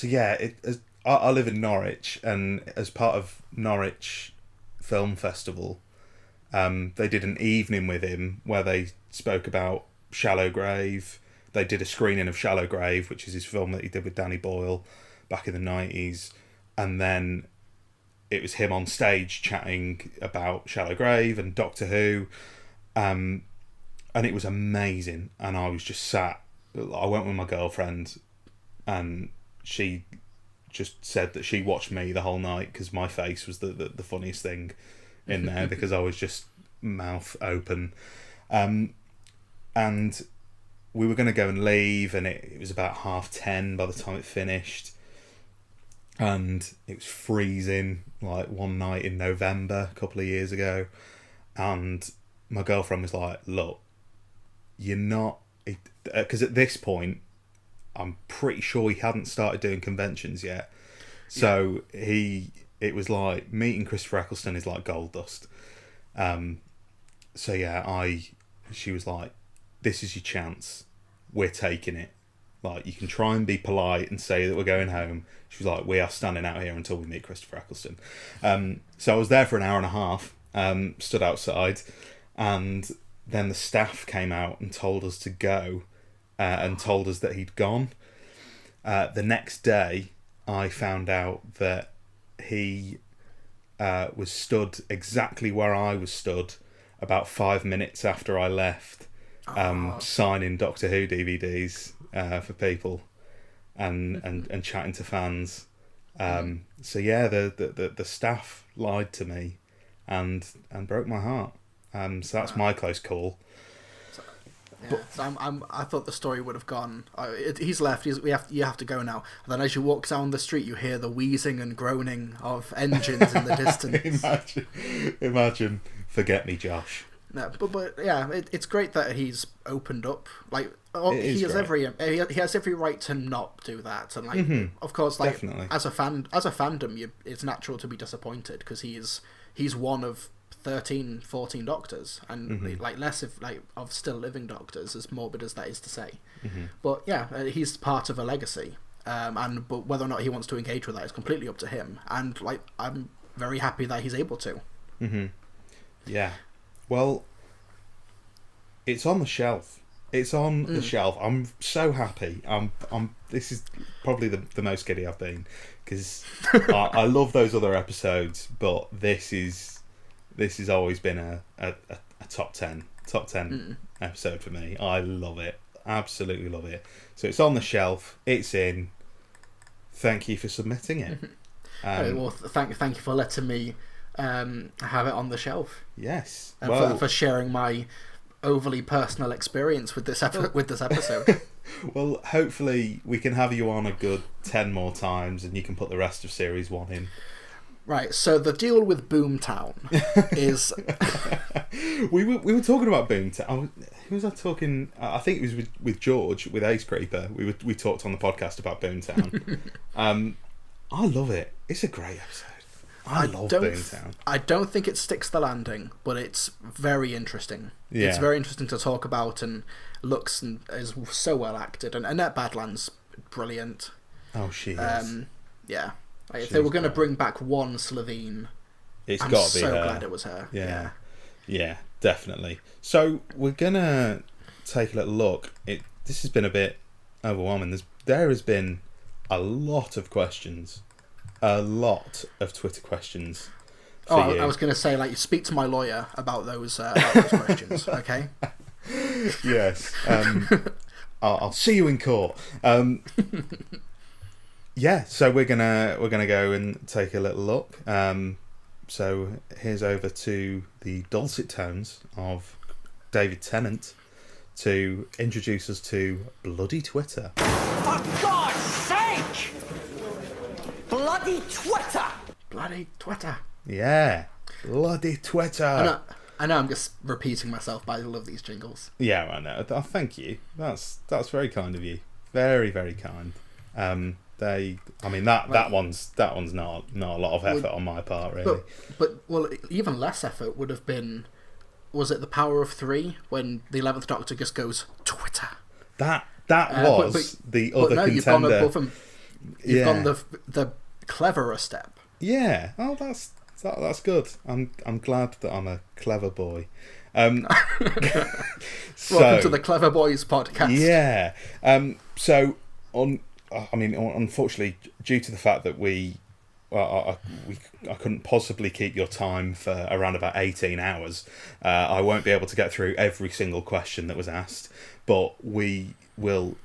yeah, I live in Norwich, and as part of Norwich Film Festival, They did an evening with him where they spoke about Shallow Grave. They did a screening of Shallow Grave, which is his film that he did with Danny Boyle back in the 90s. And then it was him on stage chatting about Shallow Grave and Doctor Who. And it was amazing. And I was just sat. I went with my girlfriend, and she just said that she watched me the whole night because my face was the funniest thing in there because I was just mouth open. And we were going to go and leave, and it was about 10:30 by the time it finished. And it was freezing, like one night in November a couple of years ago. And my girlfriend was like, look, you're not... Because at this point, I'm pretty sure he hadn't started doing conventions yet. So it was like, meeting Christopher Eccleston is like gold dust. So yeah, she was like, this is your chance. We're taking it. Like, you can try and be polite and say that we're going home. She was like, we are standing out here until we meet Christopher Eccleston. So I was there for an hour and a half, stood outside, and then the staff came out and told us to go, and told us that he'd gone. The next day, I found out that he was stood exactly where I was stood about 5 minutes after I left, signing Doctor Who DVDs for people and chatting to fans. So yeah, the staff lied to me and broke my heart. So that's my close call. Yeah, so I thought the story would have gone. He's left. You have to go now. And then as you walk down the street, you hear the wheezing and groaning of engines in the distance. Imagine. Forget me, Josh. No, but yeah, it's great that he's opened up. Like he has every right to not do that. And like, of course, like definitely. as a fandom, it's natural to be disappointed because he's one of 13, 14 doctors, and like less of still living doctors, as morbid as that is to say. But yeah, he's part of a legacy, but whether or not he wants to engage with that is completely up to him. And like, I'm very happy that he's able to. Yeah, well, it's on the shelf. It's on the shelf. I'm so happy. This is probably the most giddy I've been because I love those other episodes, but this has always been a top 10 episode for me. I love it. Absolutely love it. So it's on the shelf. It's in. Thank you for submitting it. Well, thank you for letting me have it on the shelf. Yes. And for sharing my overly personal experience with this episode. Well, hopefully we can have you on a good 10 more times and you can put the rest of Series 1 in. Right, so the deal with Boomtown is... we were talking about Boomtown. Who was I talking... I think it was with George, with Ace Creeper. We talked on the podcast about Boomtown. I love it. It's a great episode. I love Boomtown. I don't think it sticks the landing, but it's very interesting. Yeah. It's very interesting to talk about, and looks and is so well acted. And Annette Badland's brilliant. Oh, she is. Yeah. Like, if they were going to bring back one Slovene, it's got to be her. I'm so glad it was her. Yeah, definitely. So we're going to take a little look. This has been a bit overwhelming. There has been a lot of questions. A lot of Twitter questions for you. I was going to say, like, speak to my lawyer about those questions, okay? Yes. I'll see you in court. Yeah, so we're gonna go and take a little look. So here's over to the dulcet tones of David Tennant to introduce us to bloody Twitter. For God's sake! Bloody Twitter! Bloody Twitter. Yeah, bloody Twitter. I know I'm just repeating myself, but I love these jingles. Yeah, I know. Thank you. That's very kind of you. Very, very kind. That one's not a lot of effort on my part, really. But even less effort would have been, was it The Power of Three, when the 11th Doctor just goes Twitter? That was the other contender. You've gone above him. You've gone the cleverer step. Yeah. Oh, that's That's good. I'm glad that I'm a clever boy. Welcome to the Clever Boys podcast. Yeah. So unfortunately, due to the fact that I couldn't possibly keep your time for around about 18 hours, I won't be able to get through every single question that was asked, but we will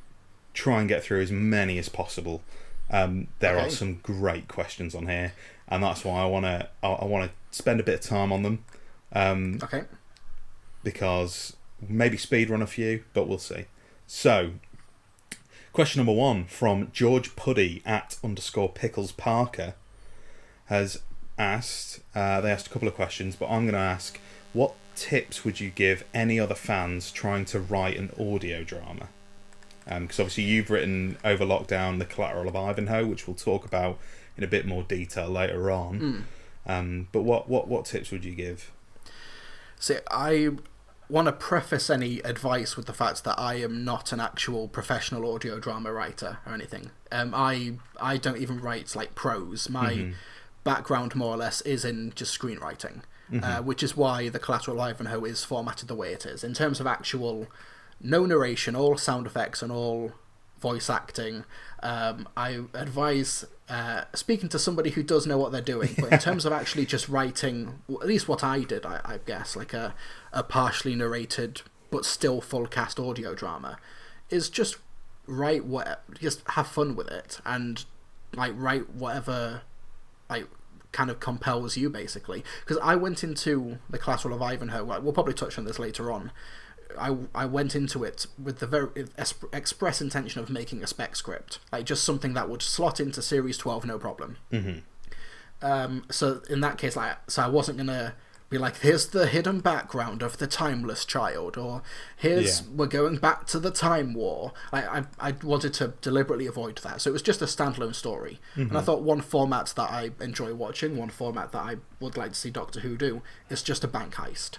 try and get through as many as possible. There are some great questions on here, and that's why I want to spend a bit of time on them. Because maybe speedrun a few, but we'll see. So, question number 1 from George Puddy @_Pickles Parker has asked. They asked a couple of questions, but I'm going to ask: what tips would you give any other fans trying to write an audio drama? Because obviously you've written over lockdown the Collateral of Ivanhoe, which we'll talk about in a bit more detail later on. But what tips would you give? See, I want to preface any advice with the fact that I am not an actual professional audio drama writer or anything. I don't even write like prose. My background, more or less, is in just screenwriting, which is why the Collateral of Ivanhoe is formatted the way it is. In terms of actual no narration, all sound effects and all voice acting, I advise speaking to somebody who does know what they're doing. But in terms of actually just writing, at least what I did, I guess, like a partially narrated but still full cast audio drama, is just just have fun with it, and like write whatever like kind of compels you, basically. Because I went into the Collateral of Ivanhoe, we'll probably touch on this later on, I went into it with the very express intention of making a spec script, like just something that would slot into Series 12 no problem. So in that case, so I wasn't gonna be like, here's the hidden background of the timeless child, or we're going back to the Time War. I wanted to deliberately avoid that, so it was just a standalone story. And I thought one format that I enjoy watching, one format that I would like to see Doctor Who do, is just a bank heist.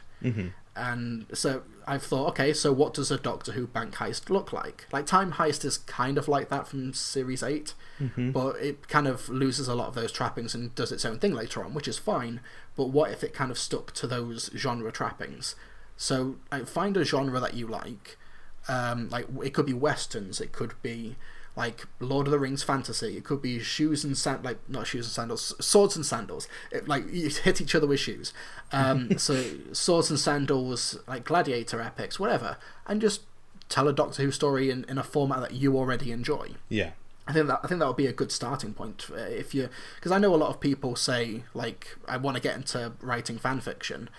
And so I've thought, okay, so what does a Doctor Who bank heist look like? Like, Time Heist is kind of like that from Series 8, but it kind of loses a lot of those trappings and does its own thing later on, which is fine. But what if it kind of stuck to those genre trappings? So find a genre that you like it could be westerns, it could be like Lord of the Rings fantasy, it could be swords and sandals. You hit each other with shoes. So swords and sandals, like gladiator epics, whatever, and just tell a Doctor Who story in a format that you already enjoy. Yeah. I think that would be a good starting point because I know a lot of people say, like, I want to get into writing fan fiction,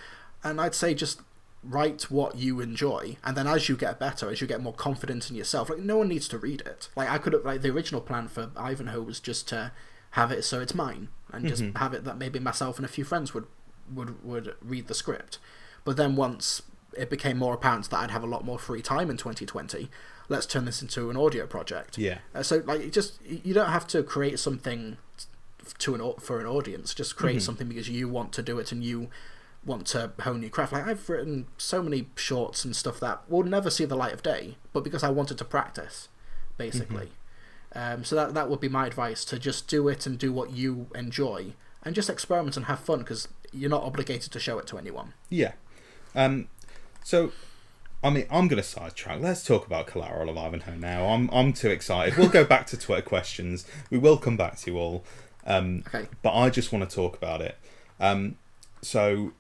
and I'd say just write what you enjoy, and then as you get better, as you get more confident in yourself, like, no one needs to read it. Like, I could have, like, the original plan for Ivanhoe was just to have it so it's mine, and just have it that maybe myself and a few friends would read the script. But then once it became more apparent that I'd have a lot more free time in 2020, let's turn this into an audio project. So like, you don't have to create something for an audience. Just create something because you want to do it and you want to hone your craft. Like, I've written so many shorts and stuff that will never see the light of day, but because I wanted to practice, basically. So that would be my advice, to just do it and do what you enjoy, and just experiment and have fun, because you're not obligated to show it to anyone. So, I mean, I'm going to sidetrack. Let's talk about Collateral of Ivanhoe now. I'm too excited. We'll go back to Twitter questions. We will come back to you all. But I just want to talk about it. So,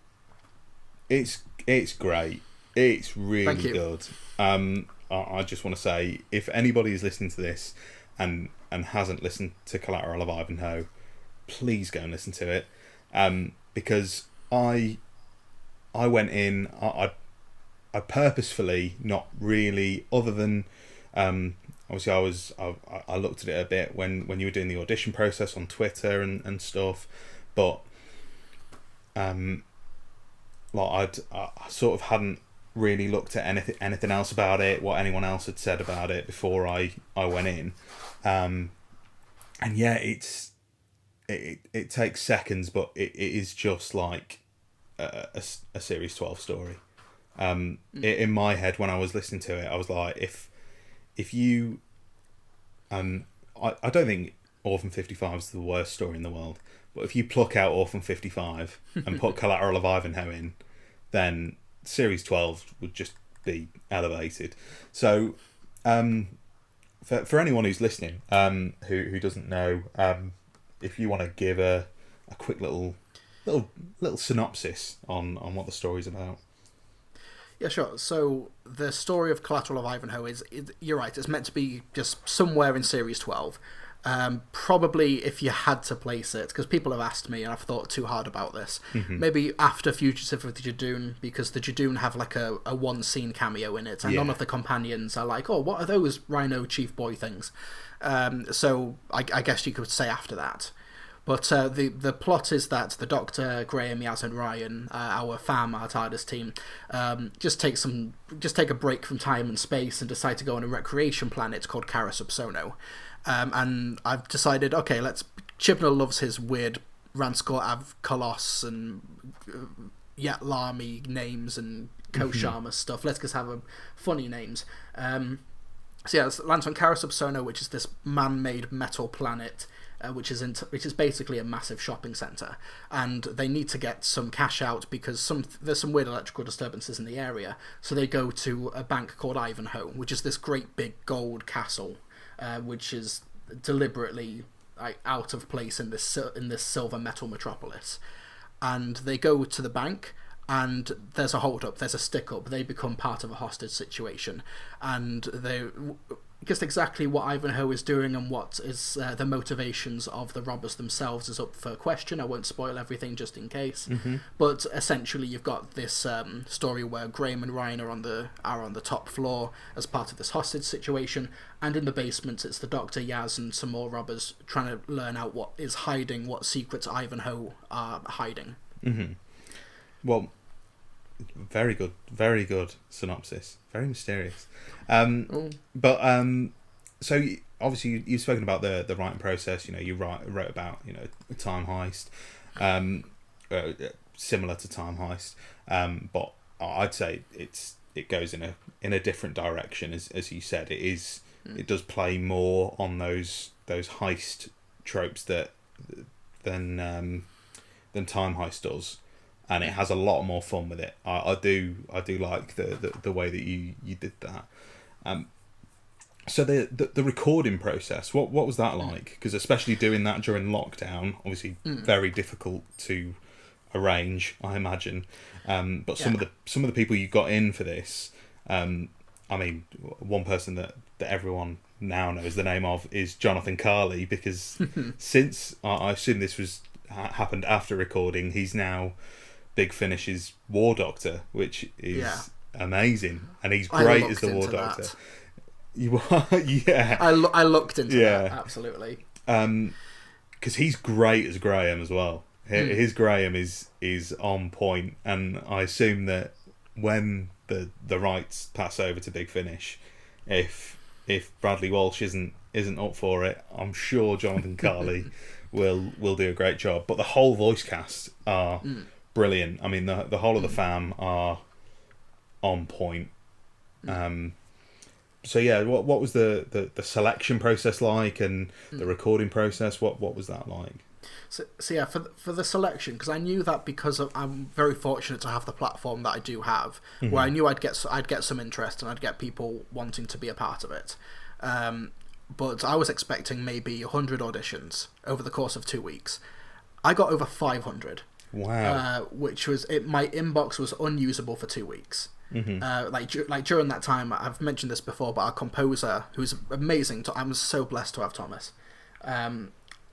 it's great. It's really good. I just want to say, if anybody is listening to this and hasn't listened to Collateral of Ivanhoe, please go and listen to it. Because I went in, I purposefully, not really, other than obviously I looked at it a bit when you were doing the audition process on Twitter and stuff, but I sort of hadn't really looked at anything else about it, what anyone else had said about it before I went in, and yeah, it takes seconds, but it is just like a Series 12 story. In my head, when I was listening to it, I was like, if you I don't think Orphan 55 is the worst story in the world, But if you pluck out Orphan 55 and put Collateral of Ivanhoe in, then Series 12 would just be elevated. So, for anyone who's listening, who doesn't know, if you want to give a quick little synopsis on what the story's about. Yeah, sure. So the story of Collateral of Ivanhoe is you're right, it's meant to be just somewhere in Series 12. Probably, if you had to place it, because people have asked me and I've thought too hard about this, maybe after Fugitive of the Judoon, because the Judoon have like a one scene cameo in it, and none of the companions are like, oh, what are those Rhino Chief Boy things? So I guess you could say after that. But the plot is that the Doctor, Graham, Yaz, and Ryan, our TARDIS team, just take a break from time and space and decide to go on a recreation planet called Carr sub Sono. And I've decided, okay, Chibnall loves his weird Ranskor Av Koloss and Yat Lami names and Koshama stuff. Let's just have funny names. So yeah, it lands on Carr sub Sono, which is this man-made metal planet, which is basically a massive shopping centre, and they need to get some cash out because there's some weird electrical disturbances in the area. So they go to a bank called Ivanhoe, which is this great big gold castle, which is deliberately out of place in this silver metal metropolis. And they go to the bank, and there's a hold up, there's a stick up. They become part of a hostage situation, and they just exactly what Ivanhoe is doing and what is the motivations of the robbers themselves is up for question. I won't spoil everything just in case, but essentially you've got this story where Graham and Ryan are on the top floor as part of this hostage situation, and in the basement it's the Doctor, Yaz, and some more robbers trying to learn out what secrets Ivanhoe are hiding. Well, very good synopsis. Very mysterious. But so obviously you've spoken about the writing process. You wrote about a time heist, similar to Time Heist, but I'd say it goes in a different direction. As you said, it does play more on those heist tropes than Time Heist does. And it has a lot more fun with it. I do like the way that you did that. So the recording process, what was that like? Because especially doing that during lockdown, obviously very difficult to arrange, I imagine. But some of the people you got in for this, I mean, one person that everyone now knows the name of is Jonathan Carley, because since I assume this happened after recording, he's now Big Finish's War Doctor, which is amazing, and he's great as the War Doctor. That. You are, yeah. I looked into that, absolutely. Because he's great as Graham as well. His Graham is on point, and I assume that when the rights pass over to Big Finish, if Bradley Walsh isn't up for it, I'm sure Jonathan Carley will do a great job. But the whole voice cast are brilliant. I mean, the whole of the fam are on point. So yeah, what was the selection process like, and the recording process? What was that like? So yeah, for the selection, because I knew that I'm very fortunate to have the platform that I do have, where I knew I'd get some interest and I'd get people wanting to be a part of it. But I was expecting maybe 100 auditions over the course of 2 weeks. I got over 500. Wow. Which was my inbox was unusable for 2 weeks. Like during that time, I've mentioned this before, but our composer, who's amazing, I'm so blessed to have Thomas.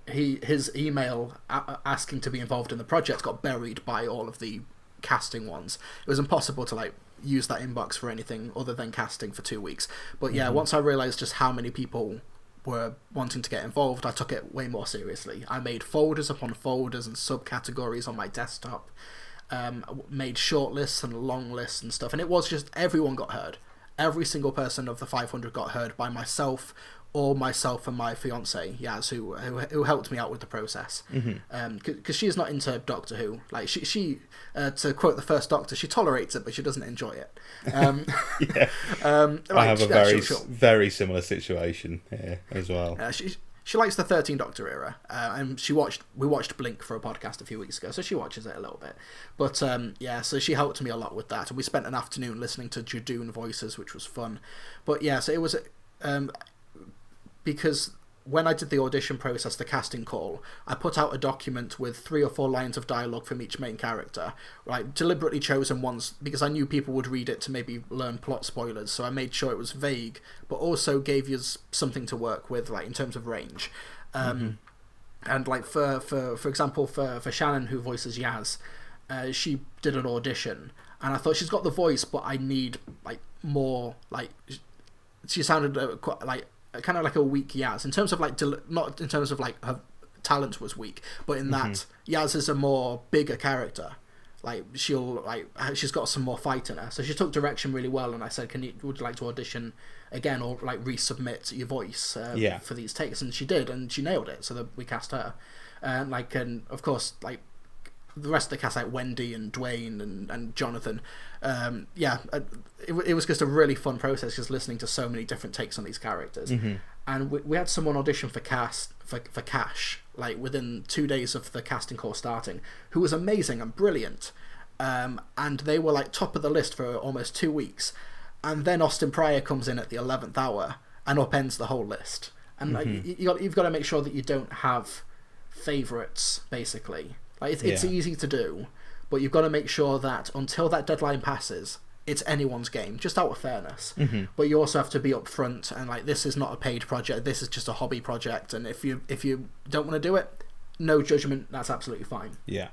His email asking to be involved in the project got buried by all of the casting ones. It was impossible to use that inbox for anything other than casting for 2 weeks. But yeah, once I realised just how many people were wanting to get involved, I took it way more seriously. I made folders upon folders and subcategories on my desktop, made short lists and long lists and stuff, and it was just everyone got heard. Every single person of the 500 got heard by myself and my fiance Yaz, who helped me out with the process, because she's not into Doctor Who. Like she to quote the first Doctor, she tolerates it but she doesn't enjoy it. I have a very similar situation here as well. she likes the 13th Doctor era, and we watched Blink for a podcast a few weeks ago, so she watches it a little bit. But yeah, so she helped me a lot with that, and we spent an afternoon listening to Judoon voices, which was fun. But yeah, so it was because when I did the audition process, the casting call, I put out a document with 3 or 4 lines of dialogue from each main character, right? Deliberately chosen ones because I knew people would read it to maybe learn plot spoilers, so I made sure it was vague, but also gave you something to work with, like in terms of range. And like for example, for Shannon, who voices Yaz, she did an audition, and I thought she's got the voice, but I need like more. Like she sounded quite like. Kind of like a weak Yaz in terms of like not in terms of like her talent was weak, but in that Yaz is a more bigger character. Like she's got some more fight in her, so she took direction really well. And I said, would you like to audition again or like resubmit your voice for these takes? And she did, and she nailed it. So that we cast her, and of course like the rest of the cast, like Wendy and Dwayne and Jonathan. It was just a really fun process, just listening to so many different takes on these characters. And we had someone audition for Cash like within 2 days of the casting call starting, who was amazing and brilliant, and they were like top of the list for almost 2 weeks, and then Austin Pryor comes in at the 11th hour and upends the whole list. And like you've got to make sure that you don't have favourites, basically. Like it's easy to do, but you've got to make sure that until that deadline passes, it's anyone's game, just out of fairness. But you also have to be upfront and like, this is not a paid project, this is just a hobby project, and if you don't want to do it, no judgment, that's absolutely fine. Yeah.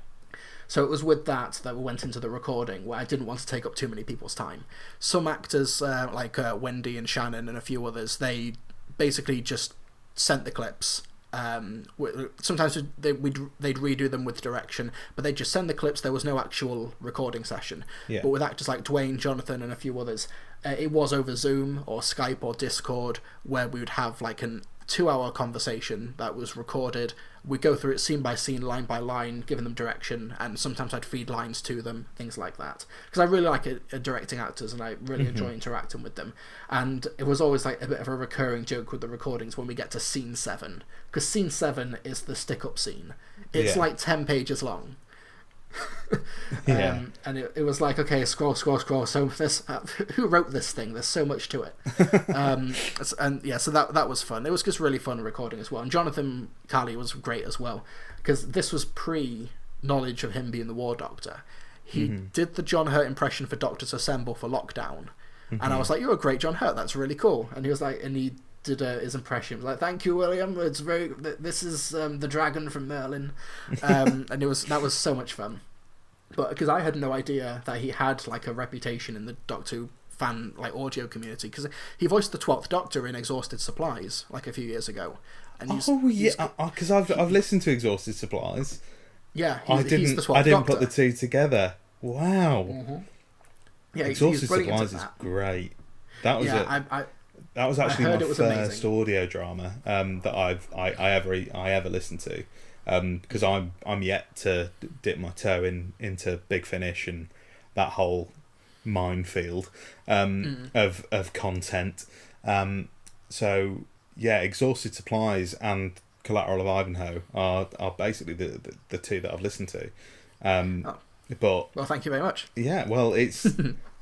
So it was with that we went into the recording, where I didn't want to take up too many people's time. Some actors, like Wendy and Shannon and a few others, they basically just sent the clips. Sometimes they'd redo them with direction, but they'd just send the clips. There was no actual recording session. But with actors like Dwayne, Jonathan, and a few others, it was over Zoom or Skype or Discord, where we would have like a 2-hour conversation that was recorded. We'd go through it scene by scene, line by line, giving them direction, and sometimes I'd feed lines to them, things like that. Because I really like directing actors, and I really enjoy interacting with them. And it was always like a bit of a recurring joke with the recordings when we get to scene 7, because scene 7 is the stick-up scene. It's like 10 pages long. And it was like, okay, scroll. So this, who wrote this thing? There's so much to it. So that was fun. It was just really fun recording as well. And Jonathan Carly was great as well, because this was pre-knowledge of him being the War Doctor. He did the John Hurt impression for Doctors Assemble for Lockdown, and I was like, "You're a great John Hurt. That's really cool." And he was like, and he did his impression. He was like, "Thank you, William. It's very. This is the dragon from Merlin," and that was so much fun. But because I had no idea that he had like a reputation in the Doctor Who fan like audio community, because he voiced the 12th Doctor in Exhausted Supplies like a few years ago. And because I've listened to Exhausted Supplies. Yeah, he's the 12th I didn't Doctor. Put the two together. Wow. Yeah, Exhausted Supplies is great. That was that was actually my first amazing audio drama that I ever listened to. Because I'm yet to dip my toe into Big Finish and that whole minefield of content. So yeah, Exhausted Supplies and Collateral of Ivanhoe are basically the two that I've listened to. But well, thank you very much. Yeah, well, it's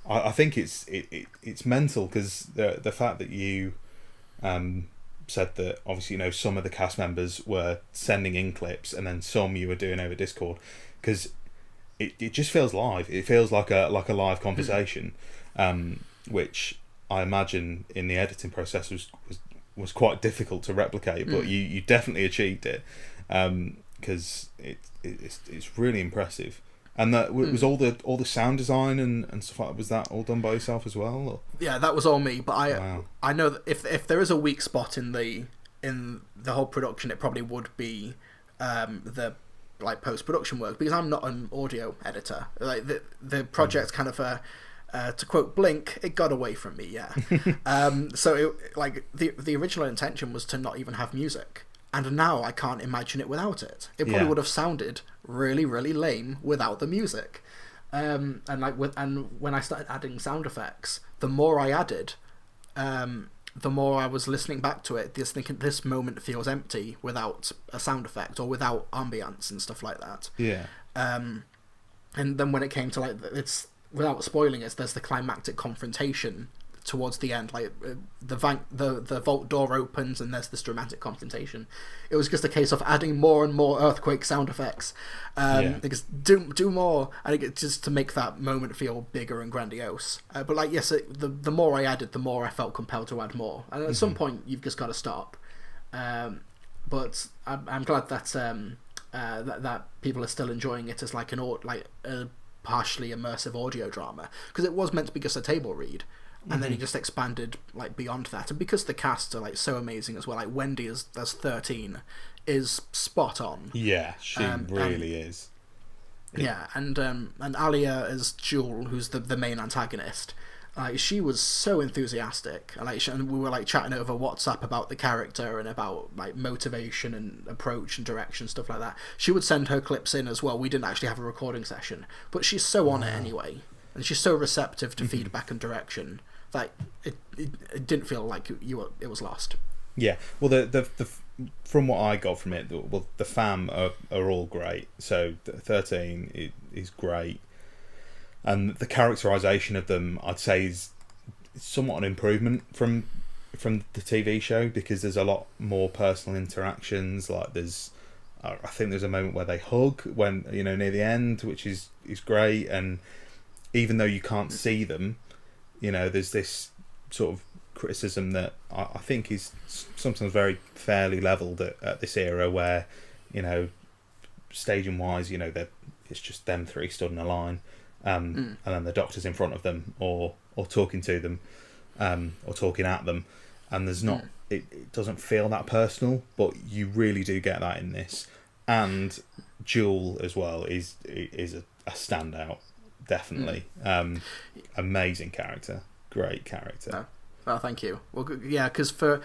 I think it's mental, because the fact that you said that obviously some of the cast members were sending in clips, and then some you were doing over Discord, because it just feels live. It feels like a live conversation, which I imagine in the editing process was quite difficult to replicate, but you definitely achieved it, because it's really impressive. And that was all the sound design and stuff like that. Was that all done by yourself as well? Or? Yeah, that was all me. But I know that if there is a weak spot in the whole production, it probably would be the like post production work, because I'm not an audio editor. Like the project kind of to quote Blink, it got away from me. Yeah. So the original intention was to not even have music. And now I can't imagine it without it. It probably would have sounded really, really lame without the music. And when I started adding sound effects, the more I added, the more I was listening back to it, just thinking this moment feels empty without a sound effect or without ambience and stuff like that. Yeah. And then when it came to like it's without spoiling it, there's the climactic confrontation towards the end, like the vault door opens and there's this dramatic confrontation. It was just a case of adding more and more earthquake sound effects, because do more, and just to make that moment feel bigger and grandiose. But like yes, the more I added, the more I felt compelled to add more, and at some point you've just got to stop. But I'm glad that that people are still enjoying it as like a partially immersive audio drama, because it was meant to be just a table read. And then he just expanded like beyond that, and because the cast are like so amazing as well, like Wendy as 13 is spot on. Yeah, she really is. Yeah, and Alia as Jewel, who's the main antagonist. She was so enthusiastic, and we were like chatting over WhatsApp about the character and about like motivation and approach and direction, stuff like that. She would send her clips in as well. We didn't actually have a recording session, but she's so on it anyway, and she's so receptive to feedback and direction. Like it didn't feel like it was lost. Yeah, well, the from what I got from it, well, the fam are all great. So 13 is great, and the characterization of them, I'd say, is somewhat an improvement from the TV show, because there's a lot more personal interactions. Like I think there's a moment where they hug when near the end, which is great, and even though you can't see them. There's this sort of criticism that I think is sometimes very fairly levelled at this era, where, staging wise, it's just them three stood in a line, and then the Doctor's in front of them, or talking to them, or talking at them, and there's not. It doesn't feel that personal, but you really do get that in this, and Jewel as well is a standout. Definitely. Amazing character. Great character. Oh, thank you. Well, yeah, because for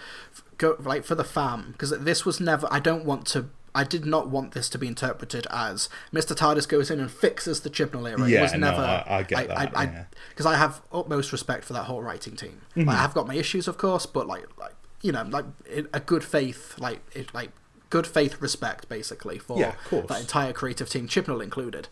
the fam, because this was never. I did not want this to be interpreted as Mr. TARDIS goes in and fixes the Chibnall era. Yeah, it was never. I get that. Because I have utmost respect for that whole writing team. Like, I have got my issues, of course, but a good faith, good faith respect, basically, for that entire creative team, Chibnall included.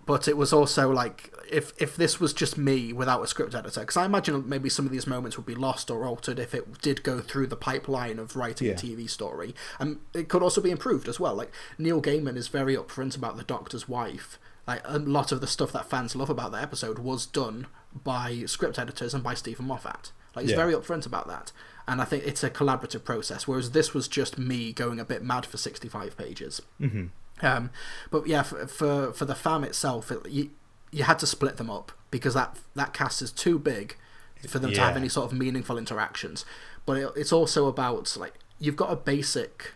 But it was also like, if this was just me without a script editor, because I imagine maybe some of these moments would be lost or altered if it did go through the pipeline of writing a TV story. And it could also be improved as well. Like, Neil Gaiman is very upfront about the Doctor's wife. Like, a lot of the stuff that fans love about that episode was done by script editors and by Stephen Moffat. Like, he's very upfront about that. And I think it's a collaborative process, whereas this was just me going a bit mad for 65 pages. But yeah, for the fam itself, you had to split them up, because that cast is too big for them to have any sort of meaningful interactions. But it's also about, like, you've got a basic,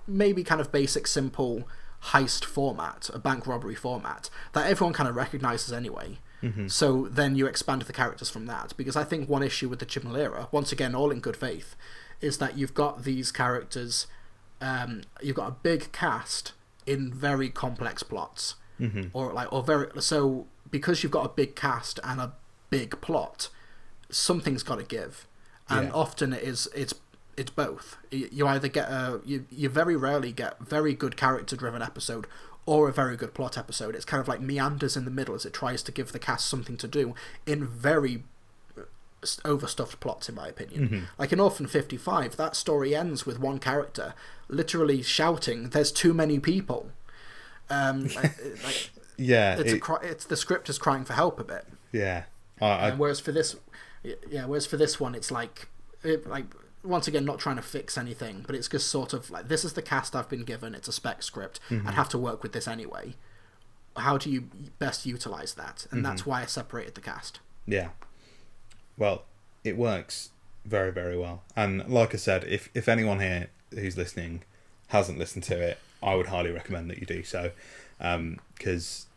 maybe kind of basic, simple heist format, a bank robbery format, that everyone kind of recognises anyway. So then you expand the characters from that, because I think one issue with the Chibnall era, once again, all in good faith, is that you've got these characters, you've got a big cast in very complex plots, so because you've got a big cast and a big plot, something's got to give, and often it's both. You either get you very rarely get very good character driven episode or a very good plot episode. It's kind of like meanders in the middle as it tries to give the cast something to do in very overstuffed plots, in my opinion. Like in Orphan 55, that story ends with one character literally shouting, "There's too many people." It's the script is crying for help a bit. Whereas for this one, it's like once again, not trying to fix anything, but it's just sort of like, this is the cast I've been given. It's a spec script. I'd have to work with this anyway. How do you best utilize that? And that's why I separated the cast. Yeah. Well, it works very, very well. And like I said, if anyone here who's listening hasn't listened to it, I would highly recommend that you do so, because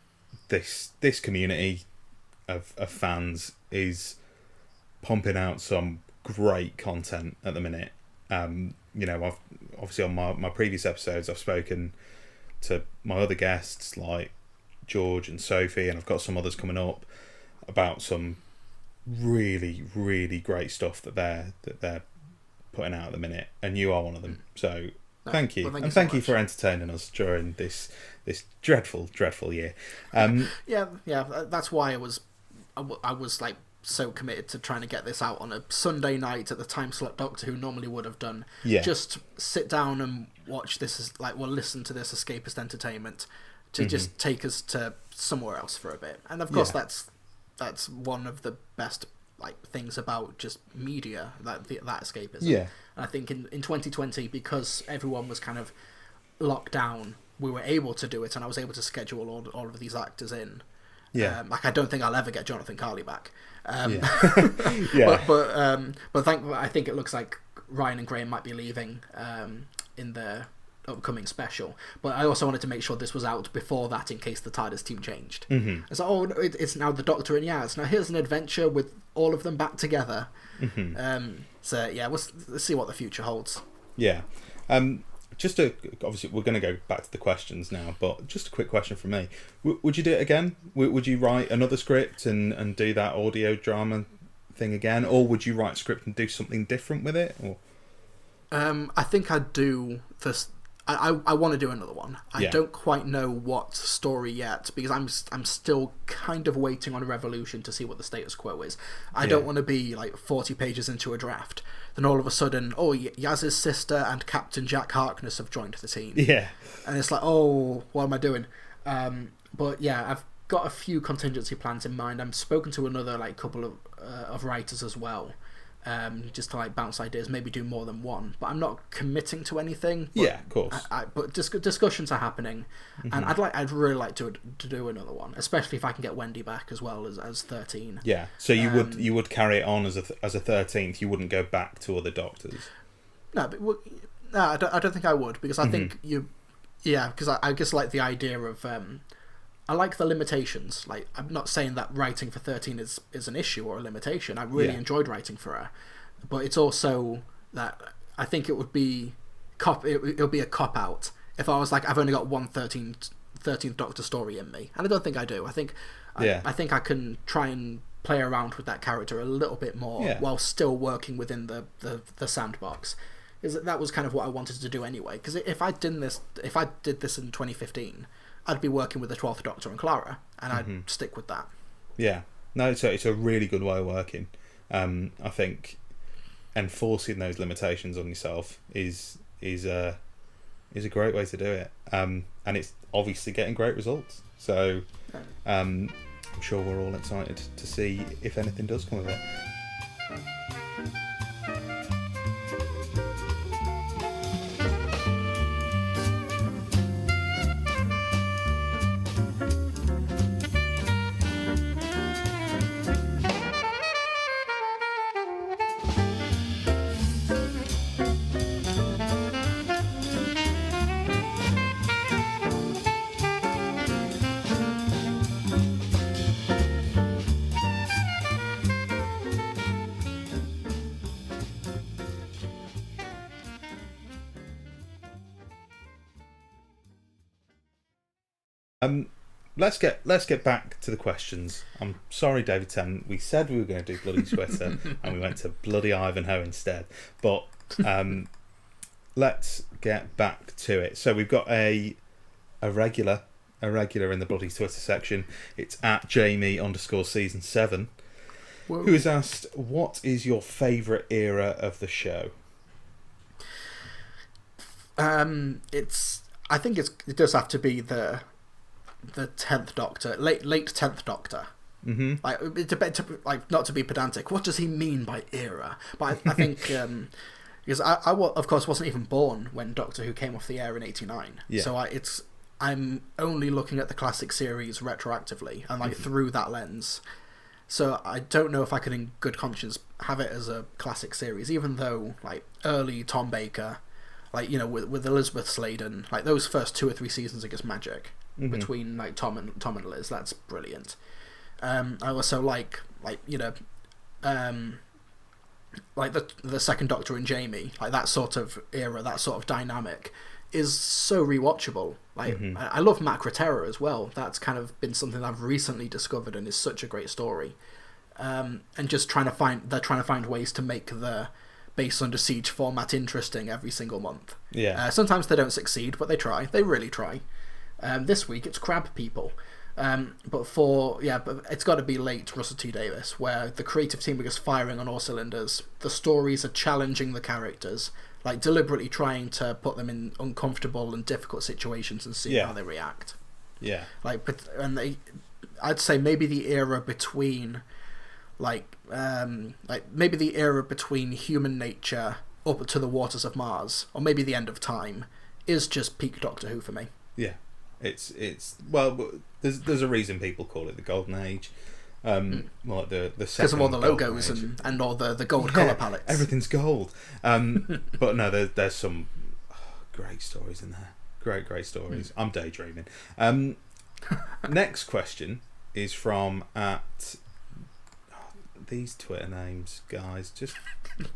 this community of fans is pumping out some great content at the minute. I've obviously on my previous episodes, I've spoken to my other guests like George and Sophie, and I've got some others coming up about some really, really great stuff that they're putting out at the minute, and you are one of them. So thank you, well, and so thank you much. for entertaining us during this dreadful year. Yeah, that's why I was like so committed to trying to get this out on a Sunday night at the time slot Doctor Who normally would have done. Yeah. Just sit down and watch this listen to this escapist entertainment to just take us to somewhere else for a bit. And of course that's one of the best things about just media, that escapism. Yeah. And I think in 2020, because everyone was kind of locked down, we were able to do it, and I was able to schedule all of these actors in. Yeah. I don't think I'll ever get Jonathan Carly back. Yeah. But I think it looks like Ryan and Graham might be leaving in the upcoming special. But I also wanted to make sure this was out before that in case the TARDIS team changed. It's like, it's now the Doctor and Yaz. Now here's an adventure with all of them back together. So yeah, let's see what the future holds. Yeah. Obviously we're going to go back to the questions now, but just a quick question from me. Would you do it again? Would you write another script and do that audio drama thing again? Or would you write a script and do something different with it? Or I think I'd do this. I want to do another one. I don't quite know what story yet, because I'm still kind of waiting on Revolution to see what the status quo is. I don't want to be 40 pages into a draft, then all of a sudden, Yaz's sister and Captain Jack Harkness have joined the team. Yeah. And it's like, what am I doing? But yeah, I've got a few contingency plans in mind. I've spoken to another couple of writers as well. Just to bounce ideas, maybe do more than one, but I'm not committing to anything. But of course. But discussions are happening, and I'd really like to do another one, especially if I can get Wendy back as well as 13. Yeah. So you would carry it on as a 13th. You wouldn't go back to other Doctors. No, I don't think I would, because I think because I just like the idea of. I like the limitations. I'm not saying that writing for 13 is an issue or a limitation. I really enjoyed writing for her, but it's also that I think it would be it'll be a cop out if I was I've only got one 13th Doctor story in me, and I don't think I do. I think I think I can try and play around with that character a little bit more while still working within the sandbox. That was kind of what I wanted to do anyway. Because if I did this in 2015. I'd be working with the 12th Doctor and Clara, and I'd stick with that. Yeah. No, it's a really good way of working. I think enforcing those limitations on yourself is a great way to do it. And it's obviously getting great results. So I'm sure we're all excited to see if anything does come of it. Let's get back to the questions. I'm sorry, David Tennant. We said we were going to do Bloody Twitter, and we went to Bloody Ivanhoe instead. But let's get back to it. So we've got a regular in the Bloody Twitter section. It's at Jamie_season7, who has asked, "What is your favourite era of the show?" I think it does have to be the 10th Doctor, late 10th Doctor. Not to be pedantic, what does he mean by era? But I think because I of course wasn't even born when Doctor Who came off the air in '89, so I'm only looking at the classic series retroactively and through that lens. So I don't know if I could, in good conscience, have it as a classic series, even though early Tom Baker, with Elizabeth Sladen, those first 2 or 3 seasons are just magic. Between Tom and Liz, that's brilliant. I also like the second Doctor and Jamie, that sort of era, that sort of dynamic is so rewatchable. I love Macra Terror as well. That's kind of been something I've recently discovered and is such a great story. and just trying to find ways to make the Base Under Siege format interesting every single month. Yeah. Sometimes they don't succeed, but they try. They really try. This week it's Crab People. But it's got to be late Russell T Davies, where the creative team are just firing on all cylinders. The stories are challenging the characters, like deliberately trying to put them in uncomfortable and difficult situations and see how they react. Yeah. I'd say maybe the era between, maybe the era between Human Nature up to the Waters of Mars, or maybe the End of Time, is just peak Doctor Who for me. Yeah. It's there's a reason people call it the Golden Age, like the because of all the logos and all the gold colour palettes. Everything's gold. But no, there's some great stories in there. Great stories. I'm daydreaming. Next question is from these Twitter names, guys. Just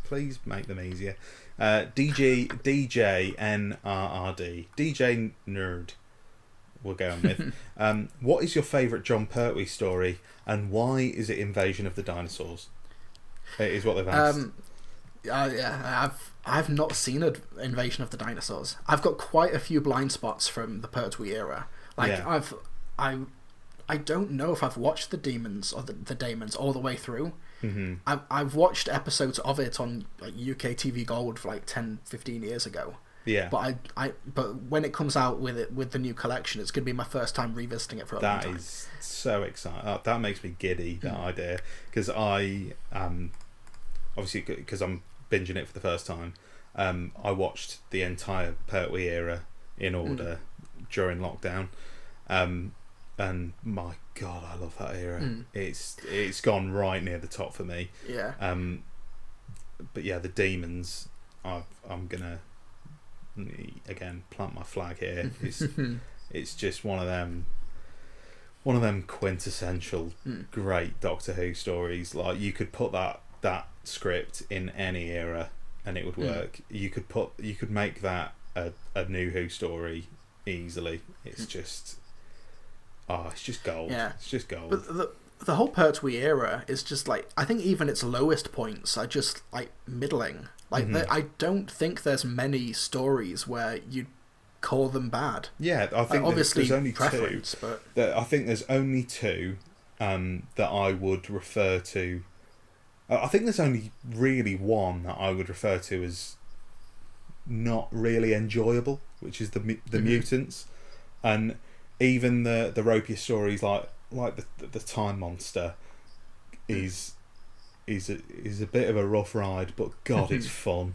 please make them easier. DJ NRRD DJ Nerd. We're going with. What is your favourite John Pertwee story, and why is it Invasion of the Dinosaurs? Is what they've asked. I've not seen Invasion of the Dinosaurs. I've got quite a few blind spots from the Pertwee era. I don't know if I've watched the Demons or the Daemons all the way through. Mm-hmm. I've watched episodes of it on UK TV Gold for 10, 15 years ago. Yeah, but when it comes out with the new collection, it's going to be my first time revisiting it for a long time. That is so exciting. That makes me giddy. That idea, because I obviously because I'm binging it for the first time. I watched the entire Pertwee era in order during lockdown, and my God, I love that era. It's gone right near the top for me. Yeah. But yeah, the Demons. I'm gonna. Again, plant my flag here. It's just one of them quintessential great Doctor Who stories. Like, you could put that script in any era and it would work. You could make that a new Who story easily. It's just it's just gold. Yeah. It's just gold. But the whole Pertwee era is just I think even its lowest points are just middling. I don't think there's many stories where you'd call them bad. Yeah, I think obviously there's only two. But I think there's only two that I would refer to. I think there's only really one that I would refer to as not really enjoyable, which is the Mutants, and even the ropier stories like the Time Monster is a bit of a rough ride, but God, it's fun.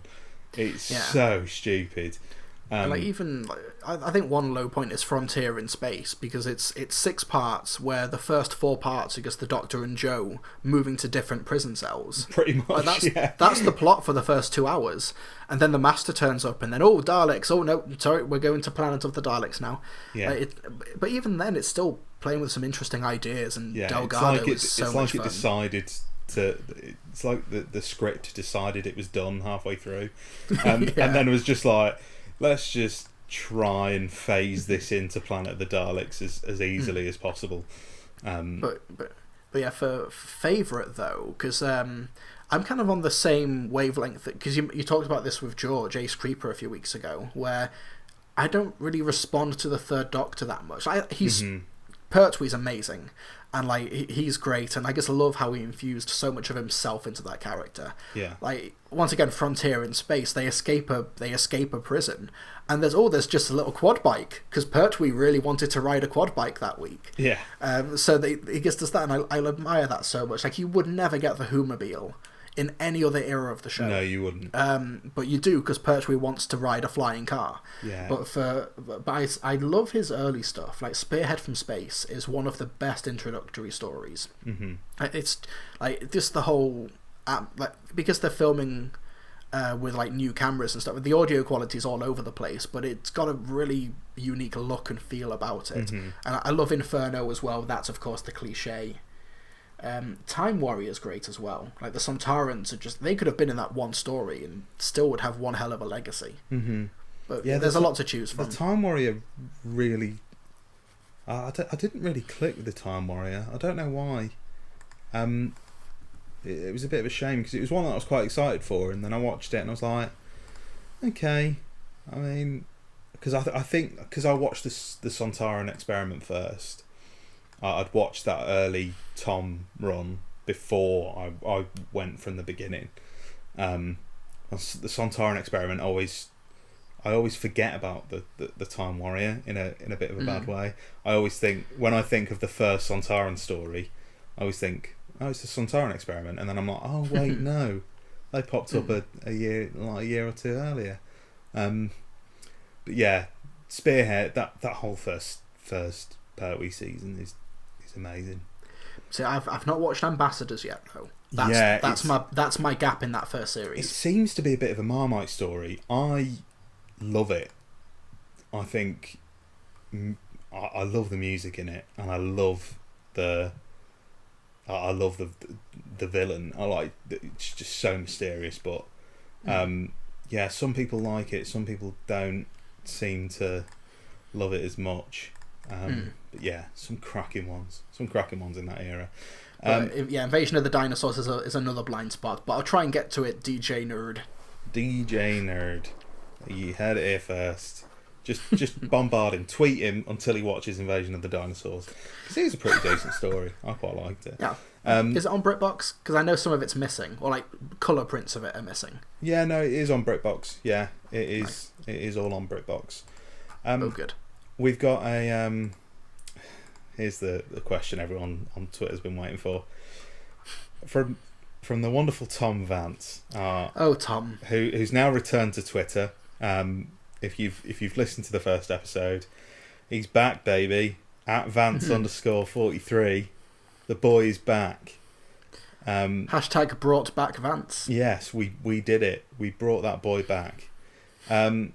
It's so stupid. I think one low point is Frontier in Space, because it's 6 parts where the first 4 parts are just the Doctor and Joe moving to different prison cells. Pretty much, that's the plot for the first 2 hours, and then the Master turns up, and then Daleks. Oh no, sorry, we're going to Planet of the Daleks now. Yeah. But even then, it's still playing with some interesting ideas, and It's Delgado like is so much fun. It's like the script decided it was done halfway through, and then it was just like, let's just try and phase this into Planet of the Daleks as easily as possible. But yeah, for favourite though, because I'm kind of on the same wavelength, because you talked about this with George Ace Creeper a few weeks ago, where I don't really respond to the Third Doctor that much. Pertwee's amazing, and he's great, and I just love how he infused so much of himself into that character. Yeah. Once again, Frontier in Space, they escape a prison, and there's just a little quad bike, because Pertwee really wanted to ride a quad bike that week. Yeah. So he just does that, and I admire that so much. You would never get the Whomobile in any other era of the show. No, you wouldn't. But you do, because Pertwee wants to ride a flying car. Yeah. But I love his early stuff. Spearhead from Space is one of the best introductory stories. Mm-hmm. It's just the whole because they're filming with new cameras and stuff. The audio quality is all over the place, but it's got a really unique look and feel about it. Mm-hmm. And I love Inferno as well. That's of course the cliche. Time Warrior's great as well. The Sontarans they could have been in that one story and still would have one hell of a legacy. Mm-hmm. But yeah, there's a lot to choose from. The Time Warrior really, I didn't really click with the Time Warrior. I don't know why. it was a bit of a shame because it was one that I was quite excited for, and then I watched it and I was like, okay. I mean, because I think because I watched the Sontaran Experiment first, I'd watched that early Tom run before I went from the beginning. The Sontaran Experiment I always forget about the Time Warrior in a bit of a bad way. I always think, when I think of the first Sontaran story, I always think, oh, it's the Sontaran Experiment, and then I'm like, oh wait, no, they popped up a year or two earlier. But yeah, Spearhead, that whole first Pertwee season is amazing. See, I've not watched Ambassadors yet though. That's my gap in that first series. It seems to be a bit of a Marmite story. I love it. I think I love the music in it, and I love the villain. I like it's just so mysterious, but yeah, some people like it, some people don't seem to love it as much. But yeah, some cracking ones in that era. Yeah, Invasion of the Dinosaurs is another blind spot, but I'll try and get to it. DJ Nerd, you heard it here first. Just bombard him, tweet him until he watches Invasion of the Dinosaurs, because it is a pretty decent story. I quite liked it. Yeah. Is it on BritBox? Because I know some of it's missing, or like colour prints of it are missing. Yeah, no, it is on BritBox. Yeah, it is. Nice. It is all on BritBox. Oh, good. We've got a. Here's the question everyone on Twitter's been waiting for. From the wonderful Tom Vance. Tom, who's now returned to Twitter. If you've listened to the first episode, he's back, baby. At Vance _43. The boy is back. Hashtag brought back Vance. Yes, we did it. We brought that boy back. I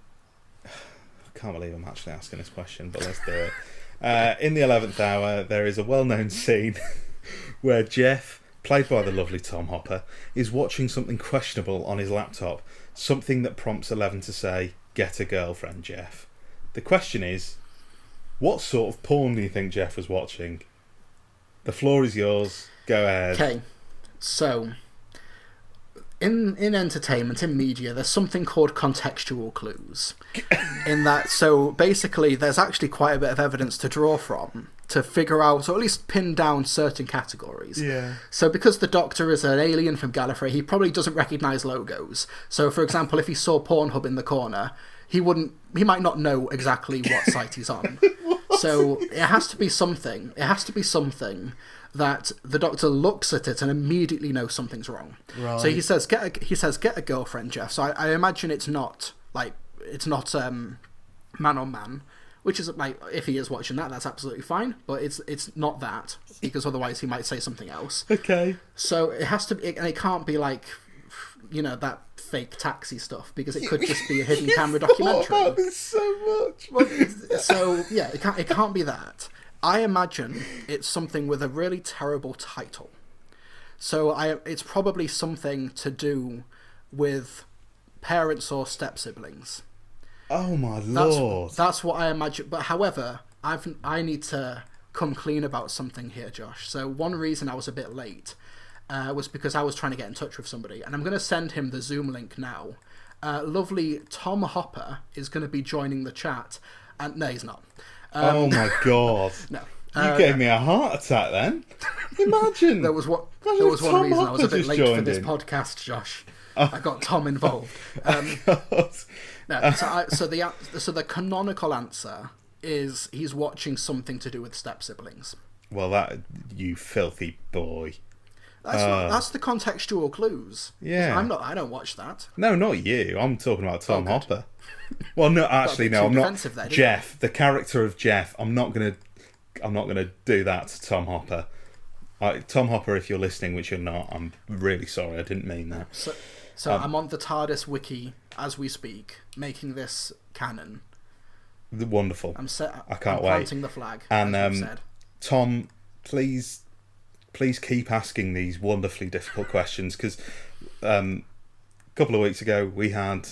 can't believe I'm actually asking this question, but let's do it. In the 11th hour, there is a well-known scene where Jeff, played by the lovely Tom Hopper, is watching something questionable on his laptop. Something that prompts Eleven to say, "Get a girlfriend, Jeff." The question is, what sort of porn do you think Jeff was watching? The floor is yours. Go ahead. Okay, so in entertainment, in media, there's something called contextual clues. In that, so basically, there's actually quite a bit of evidence to draw from to figure out, or at least pin down certain categories. Yeah. So because the Doctor is an alien from Gallifrey, he probably doesn't recognise logos. So, for example, if he saw Pornhub in the corner, he might not know exactly what site he's on. So it has to be something. It has to be something that the Doctor looks at it and immediately knows something's wrong. Right. So he says, "Get a girlfriend, Jeff." So I imagine it's not man on man, which is like, if he is watching that, that's absolutely fine. But it's not that, because otherwise he might say something else. Okay. So it has to be, and it can't be like, that fake taxi stuff, because it could just be a hidden camera documentary. Thought about this so much. Well, so yeah, it can't be that. I imagine it's something with a really terrible title. So it's probably something to do with parents or step siblings. Oh my lord! That's what I imagine. But however, I need to come clean about something here, Josh. So one reason I was a bit late was because I was trying to get in touch with somebody, and I'm going to send him the Zoom link now. Lovely Tom Hopper is going to be joining the chat, and no, he's not. Oh my god! No, you gave me a heart attack then. Imagine. There was one Tom reason I was a Hopper bit late just for this joined in. podcast, Josh. I got Tom involved. No, so the canonical answer is he's watching something to do with step siblings. Well, that, you filthy boy. That's the contextual clues. Yeah. I don't watch that. No, not you. I'm talking about Tom good. Hopper. Well, no, actually, no, I'm not. There, Jeff, the character of Jeff. I'm not gonna do that to Tom Hopper. Tom Hopper, if you're listening, which you're not, I'm really sorry. I didn't mean that. So I'm on the TARDIS wiki as we speak, making this canon. Wonderful. I can't wait. Planting the flag. And as you've said. Tom, please keep asking these wonderfully difficult questions, because a couple of weeks ago we had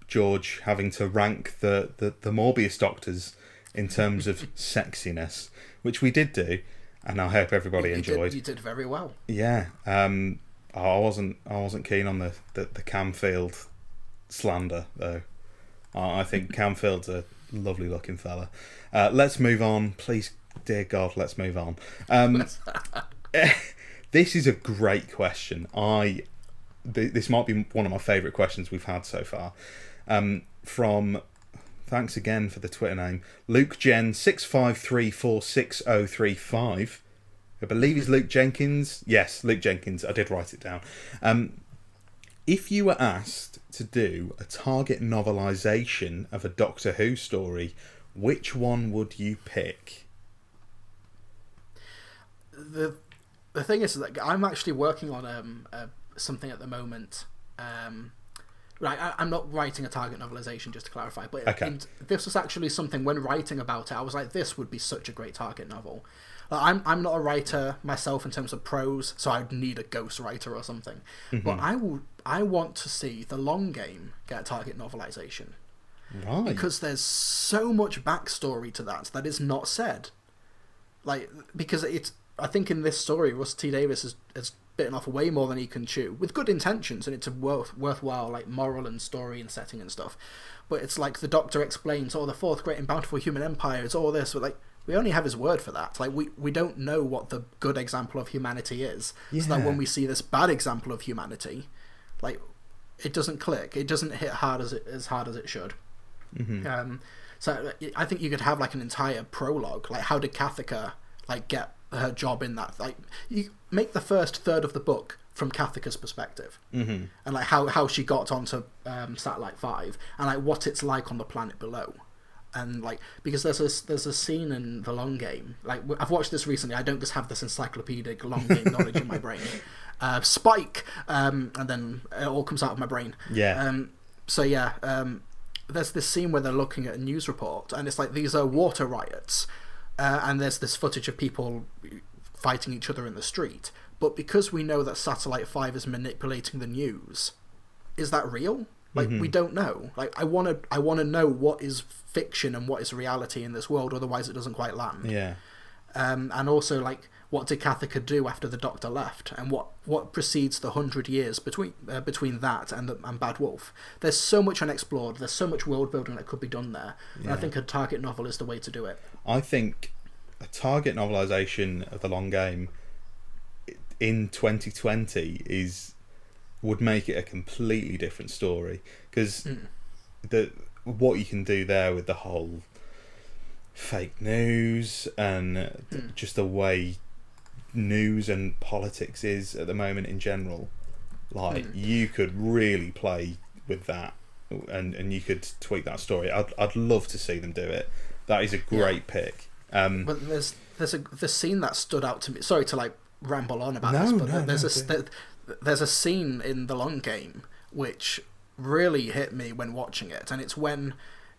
George having to rank the Morbius Doctors in terms of sexiness, which we did do, and I hope everybody enjoyed. You did very well. Yeah, I wasn't keen on the Camfield slander though. I think Camfield's a lovely looking fella. Let's move on, please, dear God. Let's move on. This is a great question. This might be one of my favourite questions we've had so far. From, thanks again for the Twitter name, Luke Gen 6534635. I believe he's Luke Jenkins. Yes, Luke Jenkins. I did write it down. If you were asked to do a target novelisation of a Doctor Who story, which one would you pick? The thing is that I'm actually working on something at the moment. Right, I'm not writing a target novelisation, just to clarify, but okay. This was actually something, when writing about it, I was like, this would be such a great target novel. I'm not a writer myself in terms of prose, so I'd need a ghostwriter or something. Mm-hmm. But I want to see The Long Game get a target novelisation. Right. Because there's so much backstory to that is not said. Like, because I think in this story, Russ T Davies has bitten off way more than he can chew, with good intentions, and it's a worthwhile, like, moral and story and setting and stuff. But it's like the Doctor explains, the fourth great and bountiful human empire is all this, but like, we only have his word for that. Like, we don't know what the good example of humanity is. Yeah. So that when we see this bad example of humanity, like, it doesn't click. It doesn't hit as hard as it should. Mm-hmm. So I think you could have like an entire prologue. Like, how did Catherica like get her job in that? Like, you make the first third of the book from Catherica's perspective, mm-hmm. and like how she got onto Satellite 5, and like what it's like on the planet below. And like, because there's a scene in The Long Game, like, I've watched this recently, I don't just have this encyclopedic Long Game knowledge in my brain. Spike, and then it all comes out of my brain. Yeah. There's this scene where they're looking at a news report, and it's like, these are water riots, and there's this footage of people fighting each other in the street. But because we know that Satellite 5 is manipulating the news, is that real? Like, mm-hmm. we don't know. Like, I want to know what is fiction and what is reality in this world, otherwise it doesn't quite land. Yeah. And also, like, what did Catherica do after the Doctor left, and what precedes the 100 years between that and Bad Wolf? There's so much unexplored. There's so much world building that could be done there. Yeah. And I think a target novel is the way to do it. I think a target novelisation of The Long Game in 2020 would make it a completely different story, because what you can do there with the whole fake news and just the way news and politics is at the moment in general, like, you could really play with that, and you could tweak that story. I'd love to see them do it. That is a great pick. But there's the scene that stood out to me. Sorry to like ramble on about there's a scene in The Long Game which really hit me when watching it, and it's when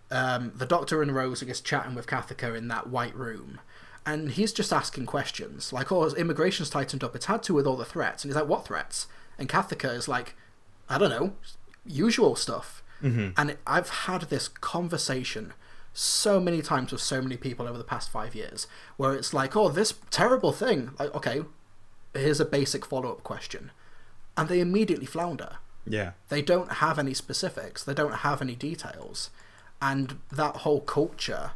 the Doctor and Rose are just chatting with Catherica in that white room, and he's just asking questions like, immigration's tightened up, it's had to with all the threats, and he's like, what threats? And Catherica is like, I don't know, usual stuff. Mm-hmm. And I've had this conversation so many times with so many people over the past 5 years, where it's like, this terrible thing, like, okay, here's a basic follow-up question, and they immediately flounder. Yeah. They don't have any specifics, they don't have any details, and that whole culture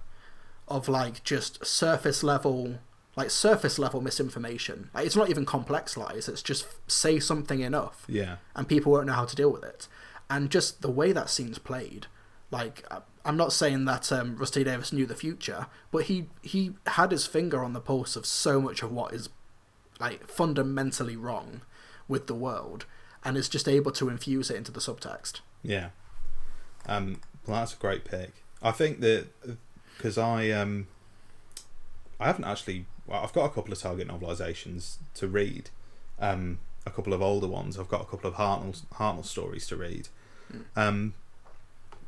of like just surface level misinformation, like, it's not even complex lies, it's just say something enough, and people won't know how to deal with it. And just the way that scene's played, like, I'm not saying that Russ T Davies knew the future, but he had his finger on the pulse of so much of what is like fundamentally wrong with the world, and is just able to infuse it into the subtext. Yeah. Well, that's a great pick. I think that because I haven't actually. Well, I've got a couple of target novelisations to read, a couple of older ones. I've got a couple of Hartnell stories to read,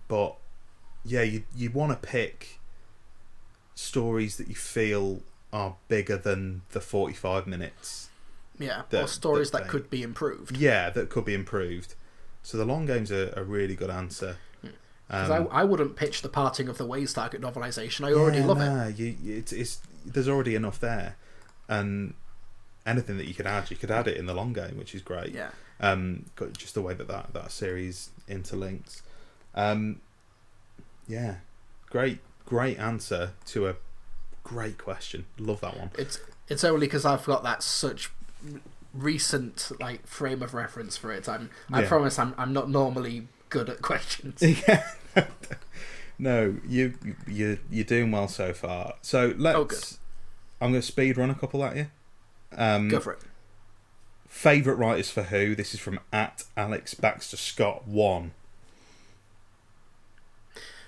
but yeah, you want to pick stories that you feel are bigger than the 45 minutes. Yeah, or stories that could be improved. Yeah, that could be improved. So The Long Game's a really good answer. Because I wouldn't pitch the Parting of the Ways target novelisation. I already love it. There's already enough there. and anything that you could add it in the long game, which is great. Yeah. Just the way that series interlinks. Yeah, great answer to a great question. Love that one. It's only because I've got that such recent like frame of reference for it. I promise I'm not normally good at questions. Yeah. No, you're doing well so far. So let's. I'm going to speed run a couple at you. Go for it. Favourite writers for who? This is from @AlexBaxterScott1.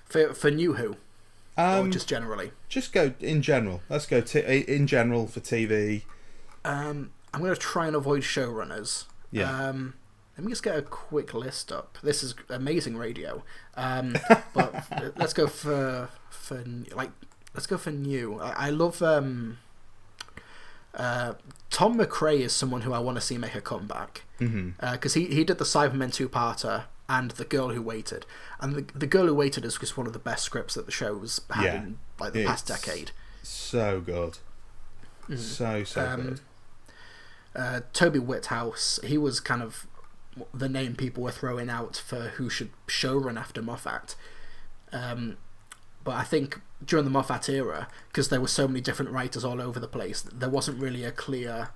For new Who, or just generally. Just go in general. Let's go in general for TV. I'm going to try and avoid showrunners. Yeah. Let me just get a quick list up. This is amazing radio. But let's go for new. I love Tom McRae is someone who I want to see make a comeback. Because he did the Cybermen 2-parter and The Girl Who Waited, and the Girl Who Waited is just one of the best scripts that the show's had in like the past decade. So good. So good. Toby Whithouse, he was kind of the name people were throwing out for who should showrun after Moffat. But I think during the Moffat era, because there were so many different writers all over the place, there wasn't really a clear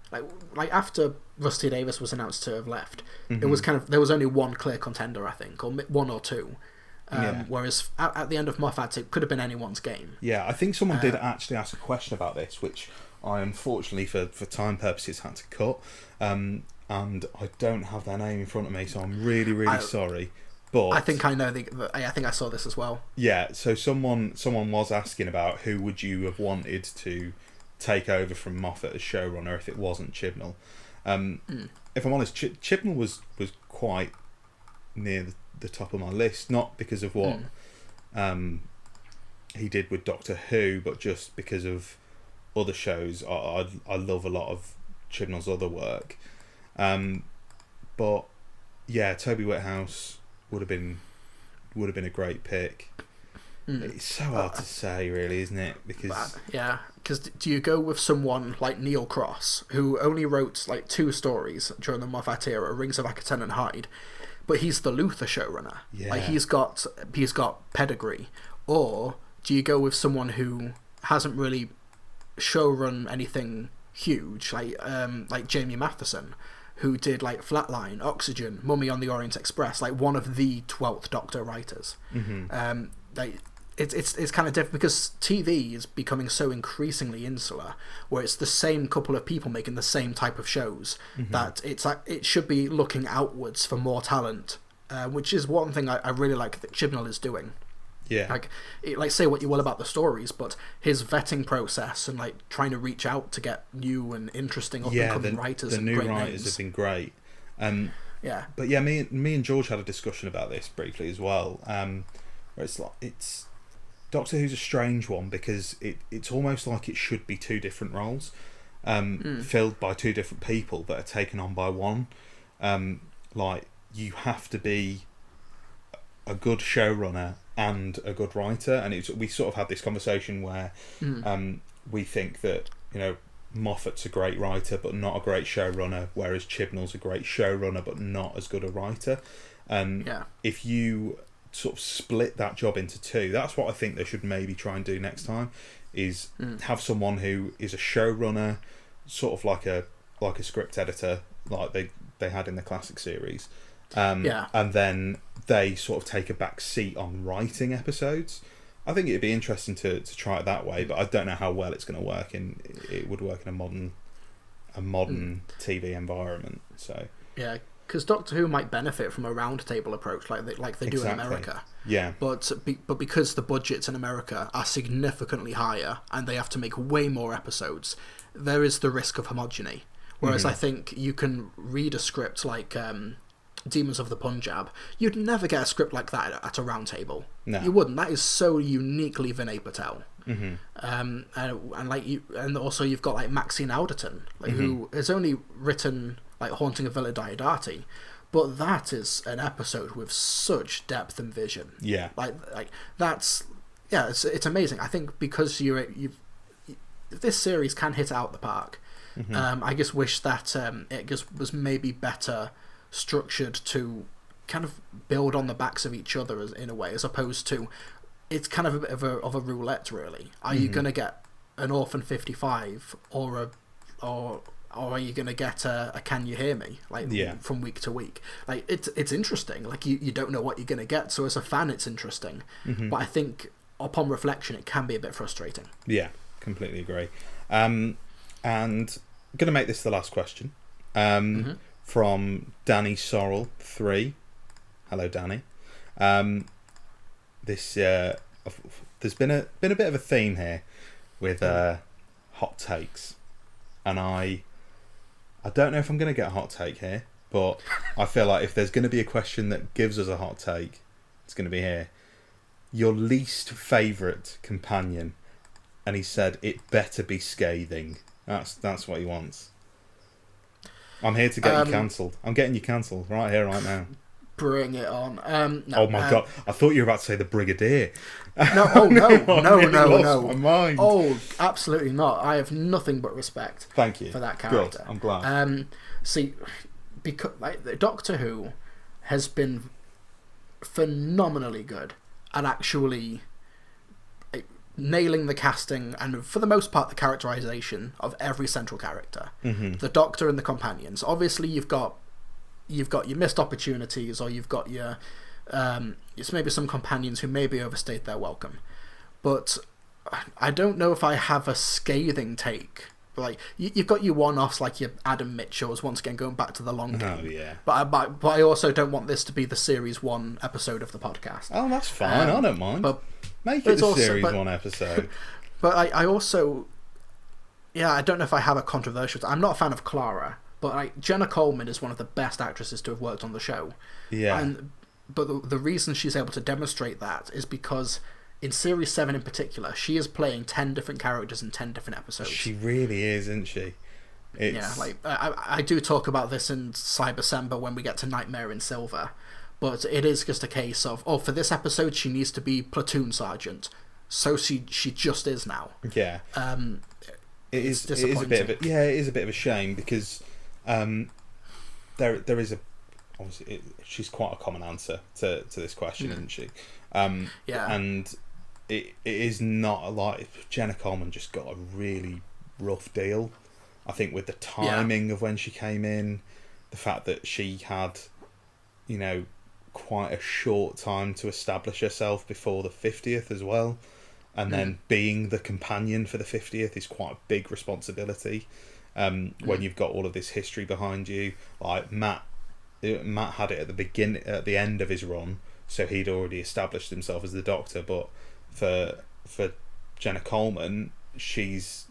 like after Rusty Davis was announced to have left, it was kind of there was only one clear contender, I think, or one or two. Whereas at the end of Moffat, it could have been anyone's game. Yeah, I think someone did actually ask a question about this, which I unfortunately for time purposes had to cut, and I don't have their name in front of me, so I'm really sorry. But I think I know I think I saw this as well. Yeah, so someone was asking about who would you have wanted to take over from Moffat as showrunner if it wasn't Chibnall. If I'm honest, Chibnall was quite near the top of my list, not because of what he did with Doctor Who, but just because of other shows. I love a lot of Chibnall's other work, but yeah, Toby Whithouse would have been a great pick. It's so hard to say, really, isn't it? Because do you go with someone like Neil Cross, who only wrote like 2 stories during the Moffat era, Rings of Akaten and Hyde, but he's the Luther showrunner. Yeah. Like he's got pedigree. Or do you go with someone who hasn't really showrun anything huge, like Jamie Matheson, who did like Flatline, Oxygen, Mummy on the Orient Express, like one of the 12th Doctor writers. It's kind of different because TV is becoming so increasingly insular, where it's the same couple of people making the same type of shows, that it's like it should be looking outwards for more talent, which is one thing I really like that Chibnall is doing. Yeah, like say what you will about the stories, but his vetting process and like trying to reach out to get new and interesting up and coming writers. The and new great writers names have been great. But yeah, me and George had a discussion about this briefly as well. Where it's Doctor Who's a strange one because it's almost like it should be 2 different roles, filled by 2 different people that are taken on by one. Like you have to be a good showrunner and a good writer, and we sort of had this conversation where we think that Moffat's a great writer but not a great showrunner, whereas Chibnall's a great showrunner but not as good a writer. If you sort of split that job into 2, that's what I think they should maybe try and do next time, is have someone who is a showrunner, sort of like a script editor, like they had in the classic series, and then they sort of take a back seat on writing episodes. I think it'd be interesting to try it that way, but I don't know how well it's going to work it would work in a modern TV environment. So yeah, because Doctor Who might benefit from a round table approach like they do in America. Yeah, but because the budgets in America are significantly higher and they have to make way more episodes, there is the risk of homogeny. Whereas I think you can read a script like Demons of the Punjab, you'd never get a script like that at a round table. No. You wouldn't. That is so uniquely Vinay Patel. And also you've got like Maxine Alderton, who has only written like Haunting of Villa Diodati, but that is an episode with such depth and vision. Yeah, like that's it's amazing. I think because this series can hit it out the park, I just wish that it just was maybe better structured to kind of build on the backs of each other in a way, as opposed to it's kind of a bit of a roulette, really. Are you going to get an Orphan 55 or are you going to get a Can You Hear Me from week to week? Like it's interesting. Like you don't know what you're going to get. So as a fan, it's interesting. But I think upon reflection, it can be a bit frustrating. Yeah, completely agree. And I'm going to make this the last question. From Danny Sorrell 3. Hello, Danny. There's been a bit of a theme here with hot takes, and I don't know if I'm going to get a hot take here, but I feel like if there's going to be a question that gives us a hot take, it's going to be here. Your least favourite companion, and he said it better be scathing. That's what he wants. I'm here to get you cancelled. I'm getting you cancelled right here, right now. Bring it on. No, oh my god! I thought you were about to say the Brigadier. No, oh no, no. My mind. Oh, absolutely not. I have nothing but respect. Thank you for that character. Good. I'm glad. See, because Doctor Who has been phenomenally good at actually nailing the casting and, for the most part, the characterization of every central character. The Doctor and the companions. Obviously, you've got your missed opportunities, or you've got your it's maybe some companions who maybe overstayed their welcome. But I don't know if I have a scathing take. Like you've got your one-offs, like your Adam Mitchells, once again going back to the long game. Oh yeah. But I also don't want this to be the series 1 episode of the podcast. Oh, that's fine. I don't mind. But make it the series 1 episode. But I also, I don't know if I have a controversial. I'm not a fan of Clara. But Jenna Coleman is one of the best actresses to have worked on the show. Yeah. But the reason she's able to demonstrate that is because in Series 7 in particular, she is playing 10 different characters in 10 different episodes. She really is, isn't she? I do talk about this in Cybersember when we get to Nightmare in Silver. But it is just a case of, for this episode she needs to be platoon sergeant. So she just is now. Yeah. It is a bit of a shame because there is obviously she's quite a common answer to this question, isn't she? And it is not like Jenna Coleman just got a really rough deal. I think with the timing of when she came in, the fact that she had, quite a short time to establish herself before the 50th as well, and then being the companion for the 50th is quite a big responsibility. When you've got all of this history behind you, like Matt had it at the end of his run, so he'd already established himself as the Doctor. But for Jenna Coleman, she's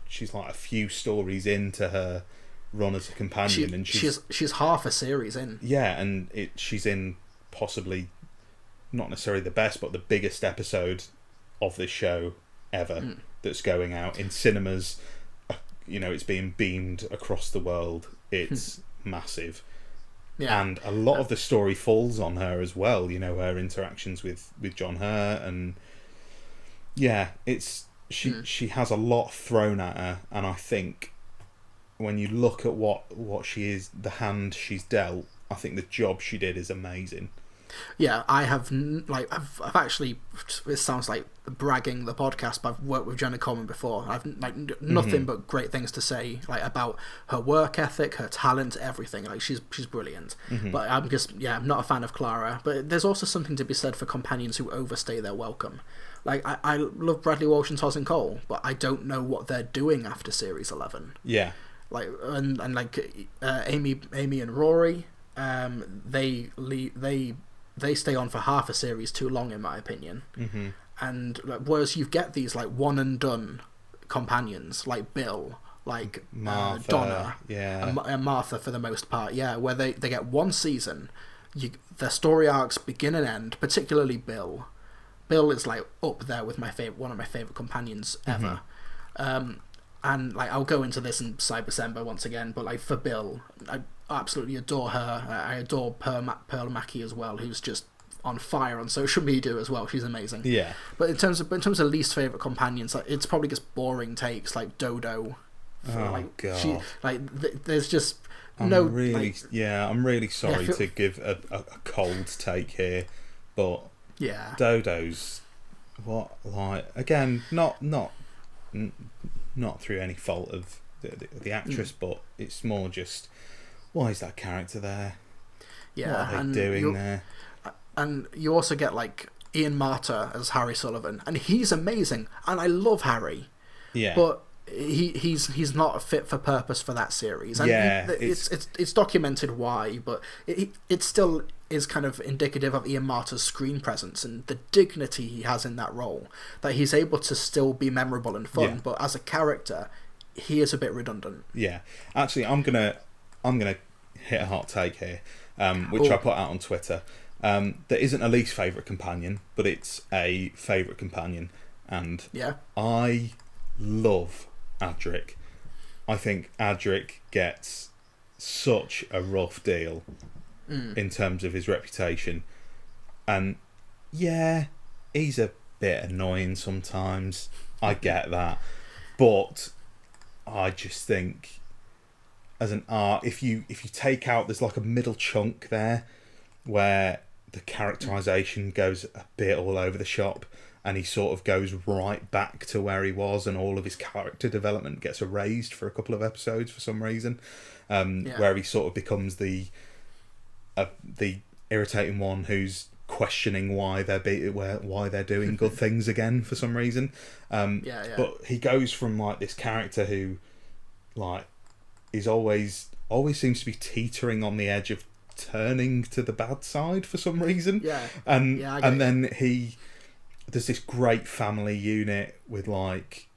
she's like a few stories into her run as a companion, and she's half a series in. Yeah, and she's in possibly not necessarily the best, but the biggest episode of this show ever. That's going out in cinemas. It's being beamed across the world. It's massive. Yeah. And a lot of the story falls on her as well. Her interactions with John Hurt, and she has a lot thrown at her, and I think when you look at what she is, the hand she's dealt, I think the job she did is amazing. Yeah, I have I've actually. It sounds like bragging the podcast, but I've worked with Jenna Coleman before. I've nothing but great things to say about her work ethic, her talent, everything. She's brilliant. But I'm just I'm not a fan of Clara. But there's also something to be said for companions who overstay their welcome. I love Bradley Walsh and Tosin Cole, but I don't know what they're doing after Series 11. Yeah, Amy and Rory, they stay on for half a series too long, in my opinion. And whereas you get these one and done companions like Bill, Martha, Donna, and Martha for the most part, where they get one season, their story arcs begin and end. Particularly Bill. Bill is up there with one of my favorite companions ever. And I'll go into this in Cybersember once again, but for Bill, I absolutely adore her. I adore Pearl Mackie as well, who's just on fire on social media as well. She's amazing. Yeah. But in terms of least favorite companions, like, it's probably just boring takes like Dodo. God. There's just I'm really sorry to give a cold take here, but Dodo's again, not through any fault of the actress, but it's more just, why is that character there? Yeah, what are they doing there? And you also get like Ian Marter as Harry Sullivan, and he's amazing, and I love Harry. Yeah, but he's not fit for purpose for that series. And it's documented why, but it still is kind of indicative of Ian Marter's screen presence and the dignity he has in that role, that he's able to still be memorable and fun, but as a character he is a bit redundant. Yeah, actually, I'm gonna hit a hot take here, which I put out on Twitter. There isn't a least favourite companion, but it's a favourite companion, and I love Adric. I think Adric gets such a rough deal in terms of his reputation, and he's a bit annoying sometimes. I get that, but I just think as an art, if you take out, there's like a middle chunk there where the characterization goes a bit all over the shop, and he sort of goes right back to where he was, and all of his character development gets erased for a couple of episodes for some reason, where he sort of becomes the irritating one who's questioning why they're doing good things again for some reason. But he goes from like this character who like is always seems to be teetering on the edge of turning to the bad side for some reason. And then there's this great family unit with like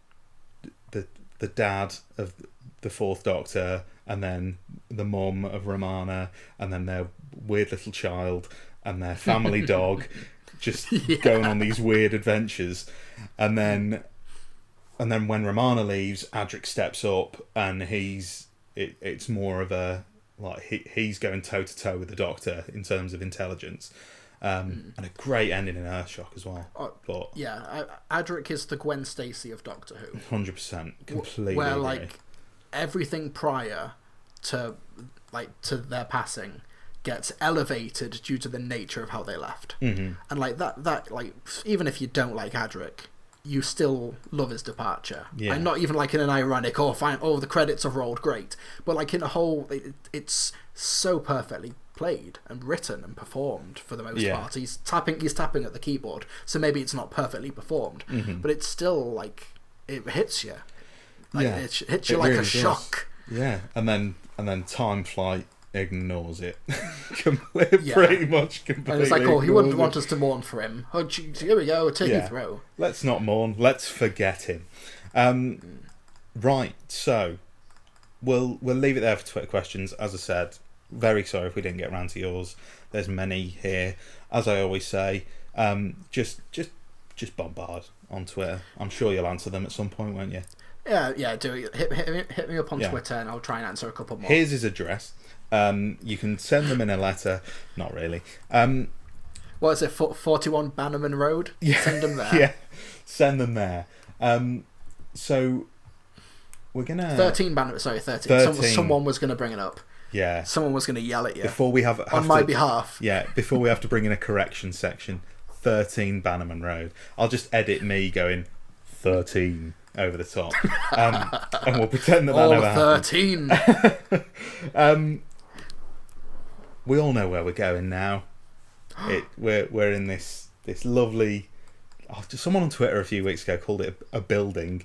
the dad of the Fourth Doctor, and then the mum of Romana, and then their weird little child and their family dog, just going on these weird adventures. And then when Romana leaves, Adric steps up, and it's more of a like he's going toe to toe with the Doctor in terms of intelligence. And a great ending in Earthshock as well. Adric is the Gwen Stacy of Doctor Who. 100%, completely. Where agree. like everything prior to their passing gets elevated due to the nature of how they left. And like that like, even if you don't like Adric, you still love his departure. And not even like in an ironic the credits have rolled, great, but like in a whole, it's so perfectly played and written and performed for the most part. He's tapping at the keyboard, so maybe it's not perfectly performed, but it's still like it hits you. It hits you like really a shock. And then Time Flight ignores it. Pretty much completely. And it's like, he wouldn't want us to mourn for him. Here we go, take you through. Let's not mourn, let's forget him. Right, so we'll leave it there for Twitter questions. As I said, very sorry if we didn't get around to yours. There's many here. As I always say, just bombard on Twitter. I'm sure you'll answer them at some point, won't you? Yeah, do it. Hit me up on Twitter, and I'll try and answer a couple more. Here's his address. You can send them in a letter. Not really. What is it? 41 Bannerman Road. Send them there. Send them there. So we're gonna 13 Bannerman. Sorry, 13. Someone was gonna bring it up. Someone was gonna yell at you before we have on my behalf. Before we have to bring in a correction section. 13 Bannerman Road. I'll just edit me going 13 over the top, and we'll pretend that never happened. 13. We all know where we're going now. We're in this lovely. Someone on Twitter a few weeks ago called it a building.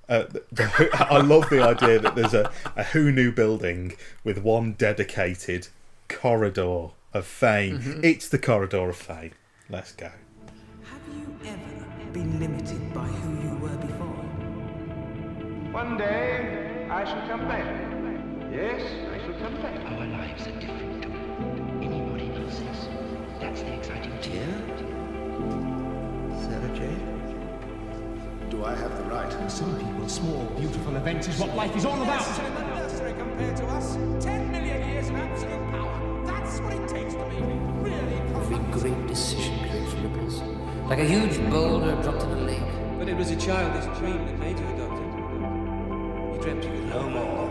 I love the idea that there's a Who Knew building with one dedicated corridor of fame. It's the corridor of fame. Let's go. Have you ever been limited by who you were before? One day I shall come back. Yes, I shall come back. Our lives are different to anybody else's. That's the exciting thing. Sarah Jane? Do I have the right? For some people, small, beautiful events is what life is all about. Compared to us, 10 million years of absolute power. That's what it takes to be really great decision, Prince Ripples. Like a huge boulder dropped in a lake. But it was a childish dream that made you a doctor. You dreamt you could no more.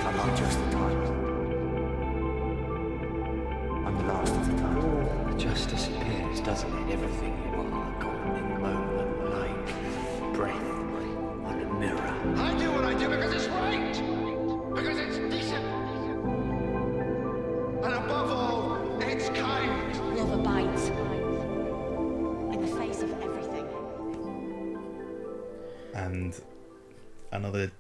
I'm not just the time. I'm the last of the time. It just disappears, doesn't it? Everything you are gone in a moment, like breath on a mirror. I do what I do because it's right. Because it's decent. And above all, it's kind. Love abides in the face of everything. And another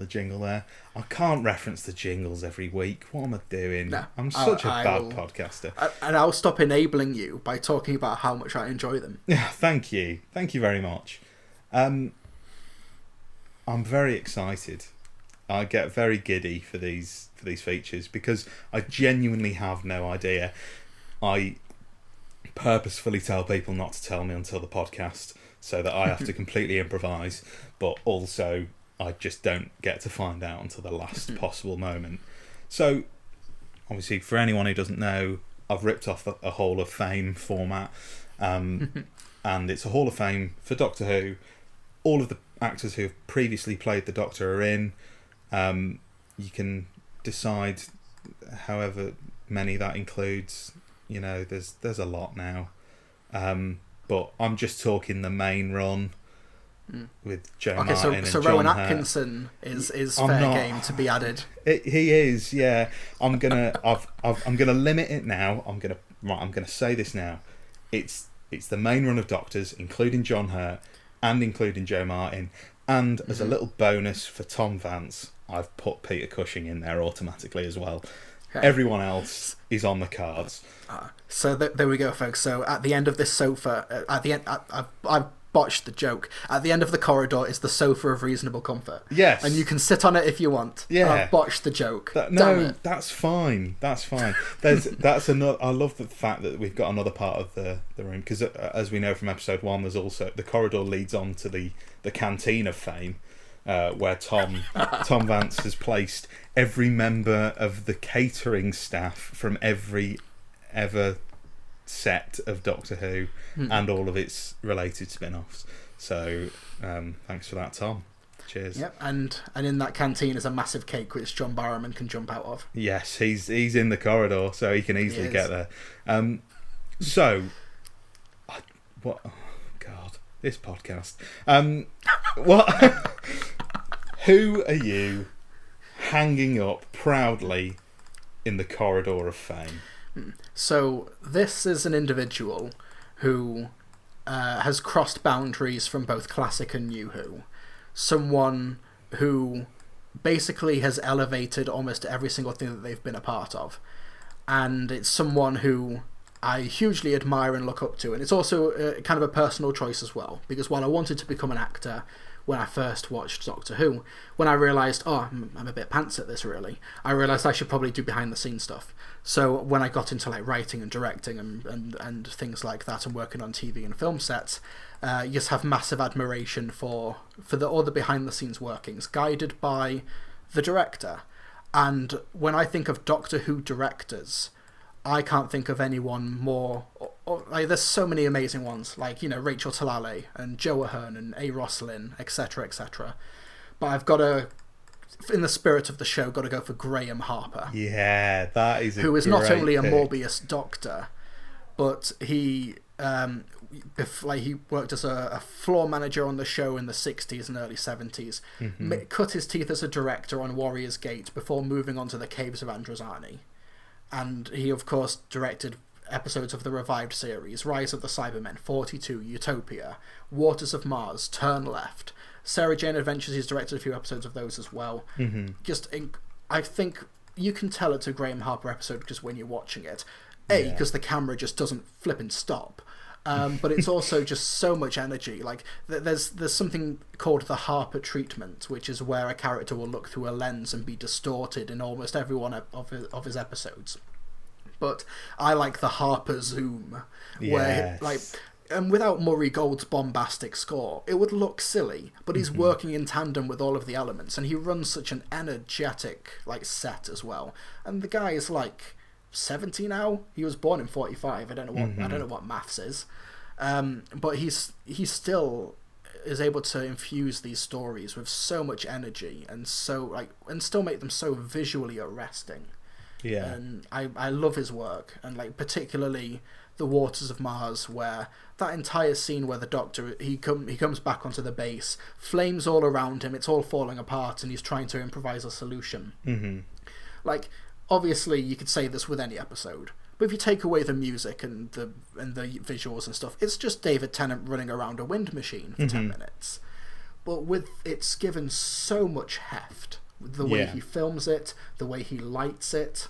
jingle there. I can't reference the jingles every week. What am I doing? No, I'm such a bad podcaster. And I'll stop enabling you by talking about how much I enjoy them. Yeah, thank you very much. I'm very excited. I get very giddy for these features because I genuinely have no idea. I purposefully tell people not to tell me until the podcast so that I have to completely improvise, but also I just don't get to find out until the last possible moment. So, obviously, for anyone who doesn't know, I've ripped off a Hall of Fame format, and it's a Hall of Fame for Doctor Who. All of the actors who have previously played the Doctor are in. You can decide however many that includes. You know, there's a lot now. But I'm just talking the main run with Joe Martin and so John Rowan Hurt. Atkinson is fair game to be added. He is, yeah. I'm gonna limit it now. I'm gonna say this now. It's the main run of Doctors, including John Hurt and including Joe Martin. And as a little bonus for Tom Vance, I've put Peter Cushing in there automatically as well. Okay. Everyone else is on the cards. So there we go, folks. So at the end of this sofa, I've botched the joke. At the end of the corridor is the sofa of reasonable comfort. Yes. And you can sit on it if you want. Yeah. I've botched the joke. That's fine. That's fine. That's another. I love the fact that we've got another part of the room because, as we know from episode 1, there's also the corridor leads on to the canteen of fame. Where Tom Vance has placed every member of the catering staff from every ever set of Doctor Who and all of its related spin-offs. So thanks for that, Tom. Cheers. Yep, and in that canteen is a massive cake which John Barrowman can jump out of. Yes, he's in the corridor, so he can easily get there. What? Oh God, this podcast. What? Who are you hanging up proudly in the corridor of fame? So this is an individual who has crossed boundaries from both classic and new Who. Someone who basically has elevated almost every single thing that they've been a part of. And it's someone who I hugely admire and look up to. And it's also kind of a personal choice as well. Because while I wanted to become an actor when I first watched Doctor Who, when I realised, I'm a bit pants at this really, I realised I should probably do behind the scenes stuff. So when I got into like writing and directing and things like that and working on TV and film sets, you just have massive admiration for all the behind the scenes workings guided by the director. And when I think of Doctor Who directors, I can't think of anyone more. Like, there's so many amazing ones, like, you know, Rachel Talalay and Joe Ahern and A. Roslin, etc., etc. But I've got to, in the spirit of the show, got to go for Graham Harper. Yeah, that is who is not only a pick. Morbius doctor, but he he worked as a floor manager on the show in the 60s and early 70s. Cut his teeth as a director on Warrior's Gate before moving on to the Caves of Androzani. And he, of course, directed episodes of the revived series, Rise of the Cybermen, 42, Utopia, Waters of Mars, Turn Left. Sarah Jane Adventures, he's directed a few episodes of those as well. I think you can tell it's a Graham Harper episode just when you're watching it. Because the camera just doesn't flip and stop. But it's also just so much energy. Like there's something called the Harper treatment, which is where a character will look through a lens and be distorted in almost every one of his episodes. But I like the Harper zoom, where like and without Murray Gold's bombastic score, it would look silly, but he's working in tandem with all of the elements, and he runs such an energetic like set as well. And the guy is like 70 now. He was born in 45. I don't know what maths is, but he still is able to infuse these stories with so much energy and still make them so visually arresting. Yeah, and I love his work, and like particularly The Waters of Mars, where that entire scene where the Doctor he comes back onto the base, flames all around him, it's all falling apart, and he's trying to improvise a solution. Like, obviously you could say this with any episode, but if you take away the music and the visuals and stuff, it's just David Tennant running around a wind machine for 10 minutes. But it's given so much heft. The way he films it, the way he lights it,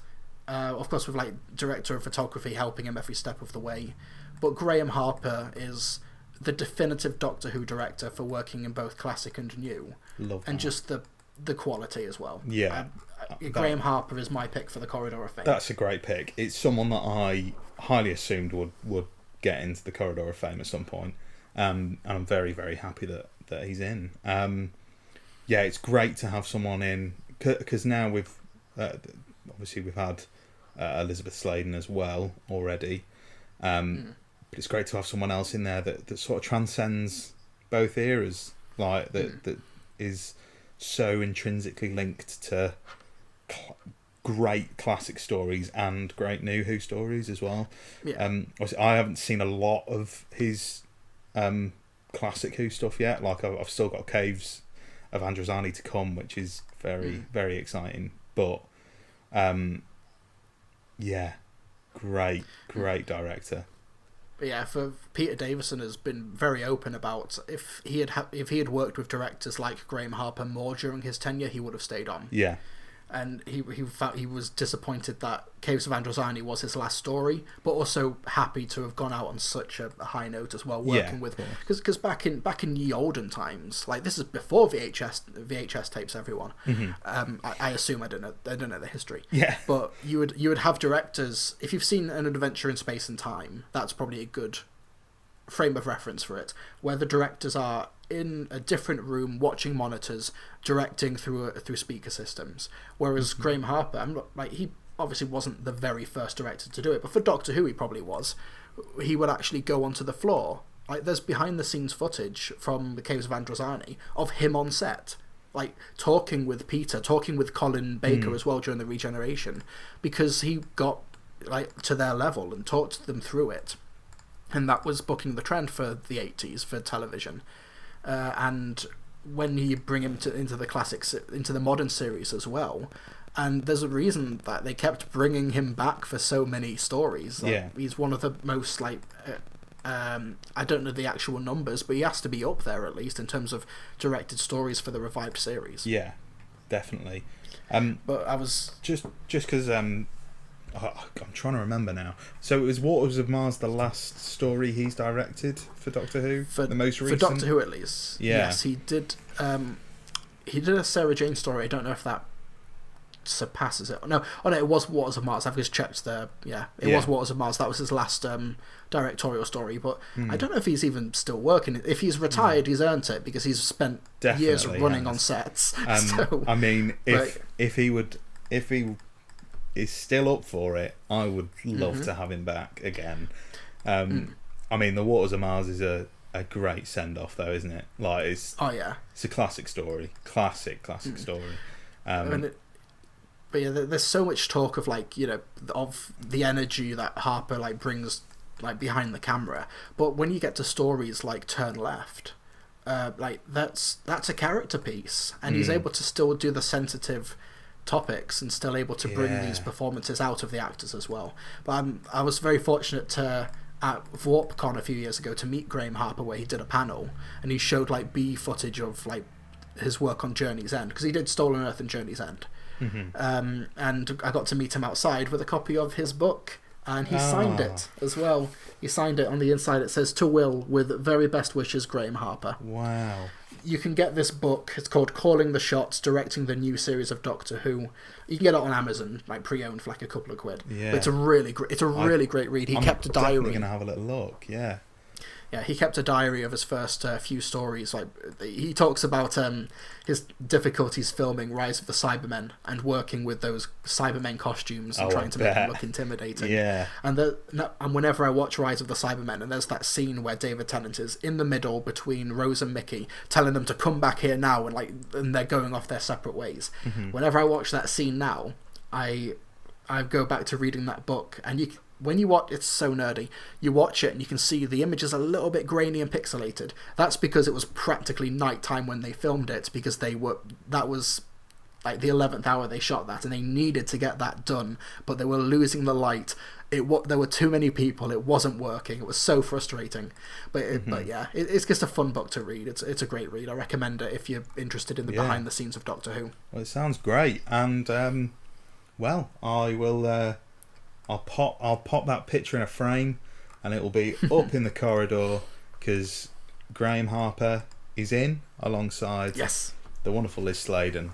of course with like director of photography helping him every step of the way. But Graham Harper is the definitive Doctor Who director for working in both classic and new. Love that. And just the quality as well. Yeah, Graham Harper is my pick for the Corridor of Fame. That's a great pick. It's someone that I highly assumed would get into the Corridor of Fame at some point, and I'm very, very happy that he's in. Yeah, it's great to have someone in, because now we've had Elizabeth Sladen as well already, but it's great to have someone else in there that sort of transcends both eras, like that is so intrinsically linked to great classic stories and great new Who stories as well. Obviously I haven't seen a lot of his classic Who stuff yet. Like I've still got Caves of Androzani to come, which is very, very exciting. But yeah, great director. But yeah, for Peter Davison has been very open about if he had worked with directors like Graham Harper more during his tenure, he would have stayed on. Yeah. And he felt he was disappointed that Caves of Androzani was his last story, but also happy to have gone out on such a high note as well, working with, because back in ye olden times, like this is before VHS tapes, everyone. I assume I don't know the history. Yeah. But you would have directors, if you've seen An Adventure in Space and Time, that's probably a good frame of reference for it, where the directors are in a different room watching monitors, directing through speaker systems. Whereas Graham Harper, he obviously wasn't the very first director to do it, but for Doctor Who he probably was. He would actually go onto the floor. Like there's behind the scenes footage from the Caves of Androzani of him on set, like talking with Peter, talking with Colin Baker as well during the regeneration, because he got like to their level and talked them through it. And that was booking the trend for the 80s for television. And when you bring him into the classics, into the modern series as well, and there's a reason that they kept bringing him back for so many stories. Like, he's one of the most I don't know the actual numbers, but he has to be up there at least in terms of directed stories for the revived series. Yeah, definitely. But I was just because I'm trying to remember now. So it was Waters of Mars, the last story he's directed for Doctor Who, the most recent. For Doctor Who, at least. Yeah. Yes, he did. He did a Sarah Jane story. I don't know if that surpasses it. No, it was Waters of Mars. I've just checked there. It was Waters of Mars. That was his last directorial story. But I don't know if he's even still working. If he's retired, he's earned it because he's spent years running on sets. So, I mean, if he is still up for it, I would love to have him back again. I mean, The Waters of Mars is a great send-off though, isn't it? Like it's a classic story, classic story. But yeah, there's so much talk of of the energy that Harper brings behind the camera, but when you get to stories like Turn Left, that's a character piece, and he's able to still do the sensitive topics and still able to bring these performances out of the actors as well. But I was very fortunate at VorpCon a few years ago to meet Graham Harper, where he did a panel and he showed B footage of his work on Journey's End, because he did Stolen Earth and Journey's End. And I got to meet him outside with a copy of his book, and he signed it as well. He signed it. On the inside it says, "To Will, with very best wishes, Graham Harper." Wow. You can get this book. It's called Calling the Shots, Directing the New Series of Doctor Who. You can get it on Amazon, pre-owned for a couple of quid. Yeah. But it's a really great read. He kept a diary. I'm definitely going to have a little look, yeah. Yeah, he kept a diary of his first few stories. Like, he talks about his difficulties filming Rise of the Cybermen and working with those Cybermen costumes and trying to make them look intimidating. Yeah. And whenever I watch Rise of the Cybermen, and there's that scene where David Tennant is in the middle between Rose and Mickey, telling them to come back here now, and they're going off their separate ways. Whenever I watch that scene now, I go back to reading that book, and when you watch, it's so nerdy, you watch it and you can see the image is a little bit grainy and pixelated. That's because it was practically nighttime when they filmed it, because that was like the 11th hour they shot that, and they needed to get that done, but they were losing the light. There were too many people, it wasn't working, it was so frustrating. But yeah, it's just a fun book to read. It's a great read. I recommend it if you're interested in the behind the scenes of Doctor Who. Well, it sounds great, and well, I will I'll pop that picture in a frame, and it will be up in the corridor, because Graham Harper is in alongside the wonderful Liz Sladen,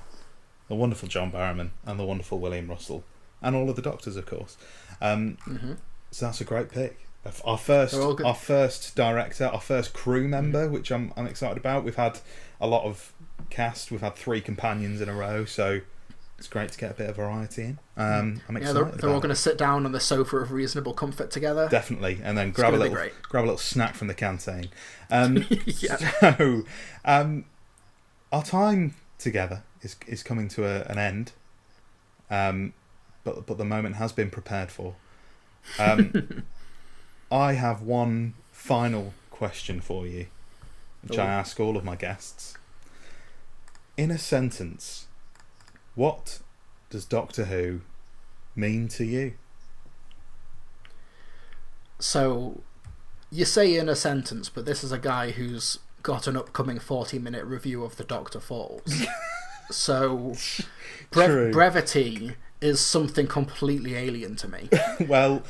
the wonderful John Barrowman, and the wonderful William Russell, and all of the Doctors, of course. So that's a great pick. Our first director, our first crew member, which I'm excited about. We've had a lot of cast. We've had 3 companions in a row, so it's great to get a bit of variety in. I'm excited. They're all going to sit down on the sofa of reasonable comfort together. Definitely, and then grab a little snack from the canteen. So, our time together is coming to an end. But the moment has been prepared for. I have one final question for you, which I ask all of my guests. In a sentence, what does Doctor Who mean to you? So, you say in a sentence, but this is a guy who's got an upcoming 40-minute review of The Doctor Falls. So, brevity is something completely alien to me. Well,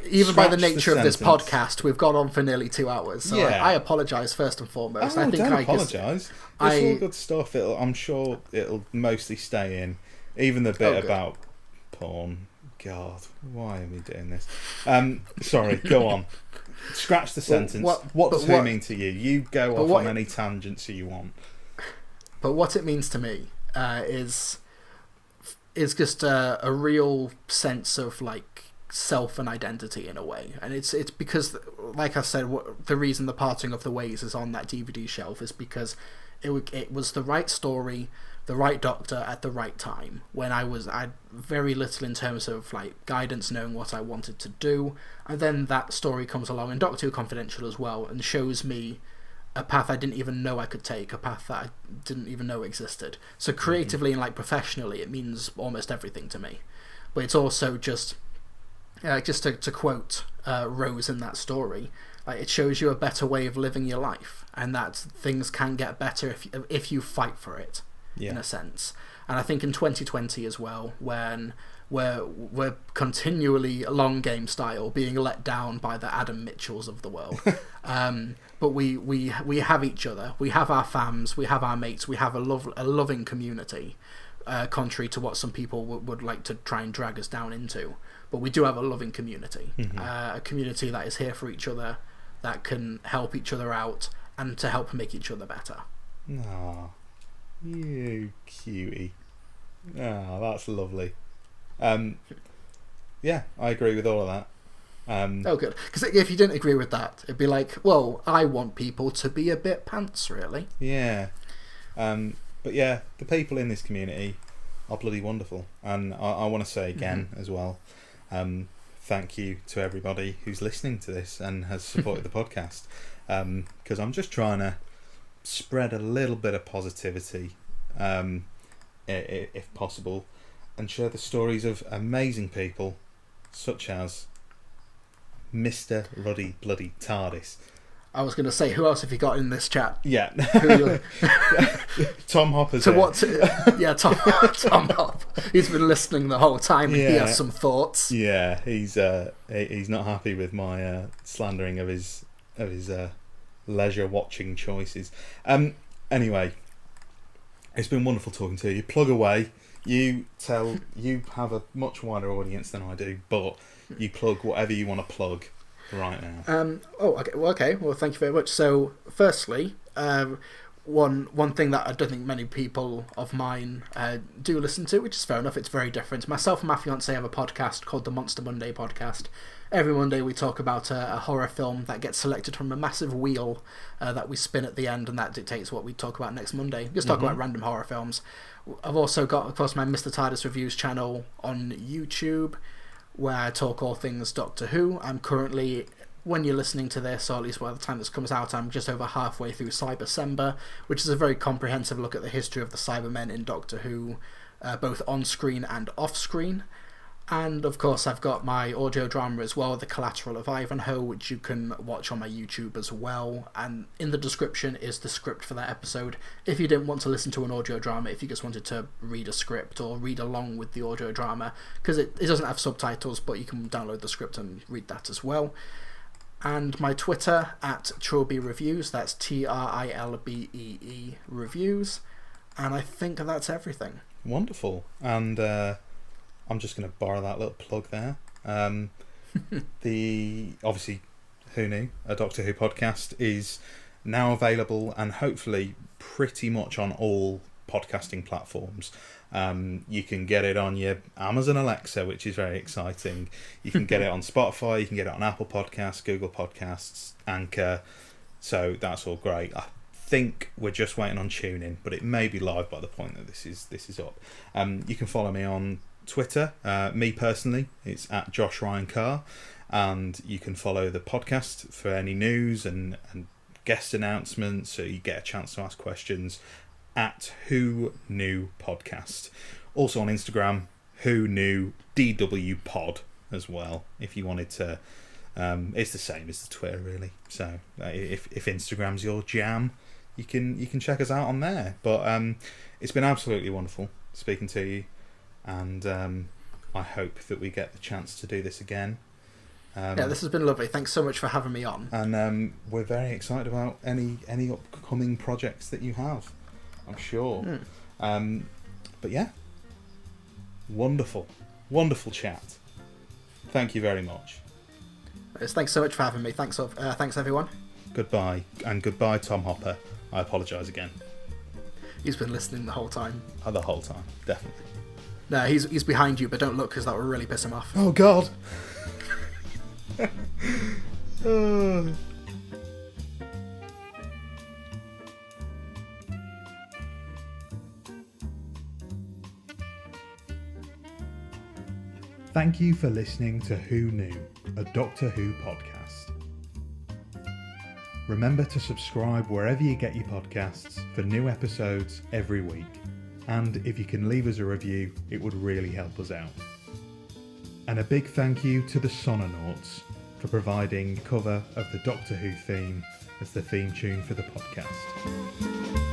even by the nature of this podcast, we've gone on for nearly 2 hours. So I apologise first and foremost. Don't apologise. It's all good stuff. I'm sure it'll mostly stay in. Even the bit about porn. God, why are we doing this? Sorry, go on. Scratch the sentence. What does Who mean to you? You go off on any tangents you want. But what it means to me is just a real sense of like self and identity in a way, and it's because, like I said, the reason The Parting of the Ways is on that DVD shelf is because it was the right story, the right Doctor at the right time, when I had very little in terms of like guidance, knowing what I wanted to do, and then that story comes along, and Doctor Who Confidential as well, and shows me a path I didn't even know I could take, a path that I didn't even know existed. So creatively and like professionally, it means almost everything to me. But it's also just to quote Rose in that story, like, it shows you a better way of living your life, and that things can get better if you fight for it, in a sense. And I think in 2020 as well, when we're continually long game style being let down by the Adam Mitchells of the world. But we have each other, we have our fams, we have our mates, we have a loving community, contrary to what some people would like to try and drag us down into. But we do have a loving community, a community that is here for each other, that can help each other out, and to help make each other better. Aw, you cutie. Ah, that's lovely. Yeah, I agree with all of that. Oh, good. Because if you didn't agree with that, it'd be like, well, I want people to be a bit pants, really. Yeah. But yeah, the people in this community are bloody wonderful. And I want to say again as well, thank you to everybody who's listening to this and has supported the podcast. Because I'm just trying to spread a little bit of positivity, if possible, and share the stories of amazing people such as Mr. Ruddy Bloody TARDIS. I was going to say, who else have you got in this chat? Yeah. Tom Hopper's yeah, Tom Hopper. He's been listening the whole time, and he has some thoughts. Yeah, he's not happy with my slandering of his leisure watching choices. Anyway, it's been wonderful talking to you. Plug away. You have a much wider audience than I do, but you plug whatever you want to plug. right now. Okay. Well, thank you very much. So, firstly, one thing that I don't think many people of mine do listen to, which is fair enough, it's very different. Myself and my fiancée have a podcast called the Monster Monday podcast. Every Monday we talk about a horror film that gets selected from a massive wheel that we spin at the end, and that dictates what we talk about next Monday. Just talk about random horror films. I've also got, of course, my MrTARDIS Reviews channel on YouTube, where I talk all things Doctor Who. I'm currently, when you're listening to this, or at least by the time this comes out, I'm just over halfway through Cybersember, which is a very comprehensive look at the history of the Cybermen in Doctor Who, both on-screen and off-screen. And, of course, I've got my audio drama as well, The Collateral of Ivanhoe, which you can watch on my YouTube as well. And in the description is the script for that episode. If you didn't want to listen to an audio drama, if you just wanted to read a script or read along with the audio drama, because it doesn't have subtitles, but you can download the script and read that as well. And my Twitter, at Trilby Reviews, that's TRILBEE Reviews. And I think that's everything. Wonderful. And I'm just going to borrow that little plug there. Obviously, Who Knew, a Doctor Who podcast, is now available and hopefully pretty much on all podcasting platforms. You can get it on your Amazon Alexa, which is very exciting. You can get it on Spotify, you can get it on Apple Podcasts, Google Podcasts, Anchor. So that's all great. I think we're just waiting on TuneIn, but it may be live by the point that this is up. You can follow me on Twitter. Me personally, it's at Josh Ryan Carr, and you can follow the podcast for any news and guest announcements, so you get a chance to ask questions at Who Knew Podcast. Also on Instagram, Who Knew DWPod as well, if you wanted to. It's the same as the Twitter, really. So if Instagram's your jam, you can check us out on there. But it's been absolutely wonderful speaking to you, and I hope that we get the chance to do this again. Yeah, this has been lovely. Thanks so much for having me on. And we're very excited about any upcoming projects that you have, I'm sure. But yeah, wonderful chat. Thank you very much. Thanks so much for having me. Thanks everyone. Goodbye, and goodbye, Tom Hopper. I apologise again. He's been listening the whole time. The whole time, definitely. No, he's behind you, but don't look, because that will really piss him off. Oh God. Thank you for listening to Who Knew, a Doctor Who podcast. Remember to subscribe wherever you get your podcasts for new episodes every week. And if you can leave us a review, it would really help us out. And a big thank you to the Sononauts for providing cover of the Doctor Who theme as the theme tune for the podcast.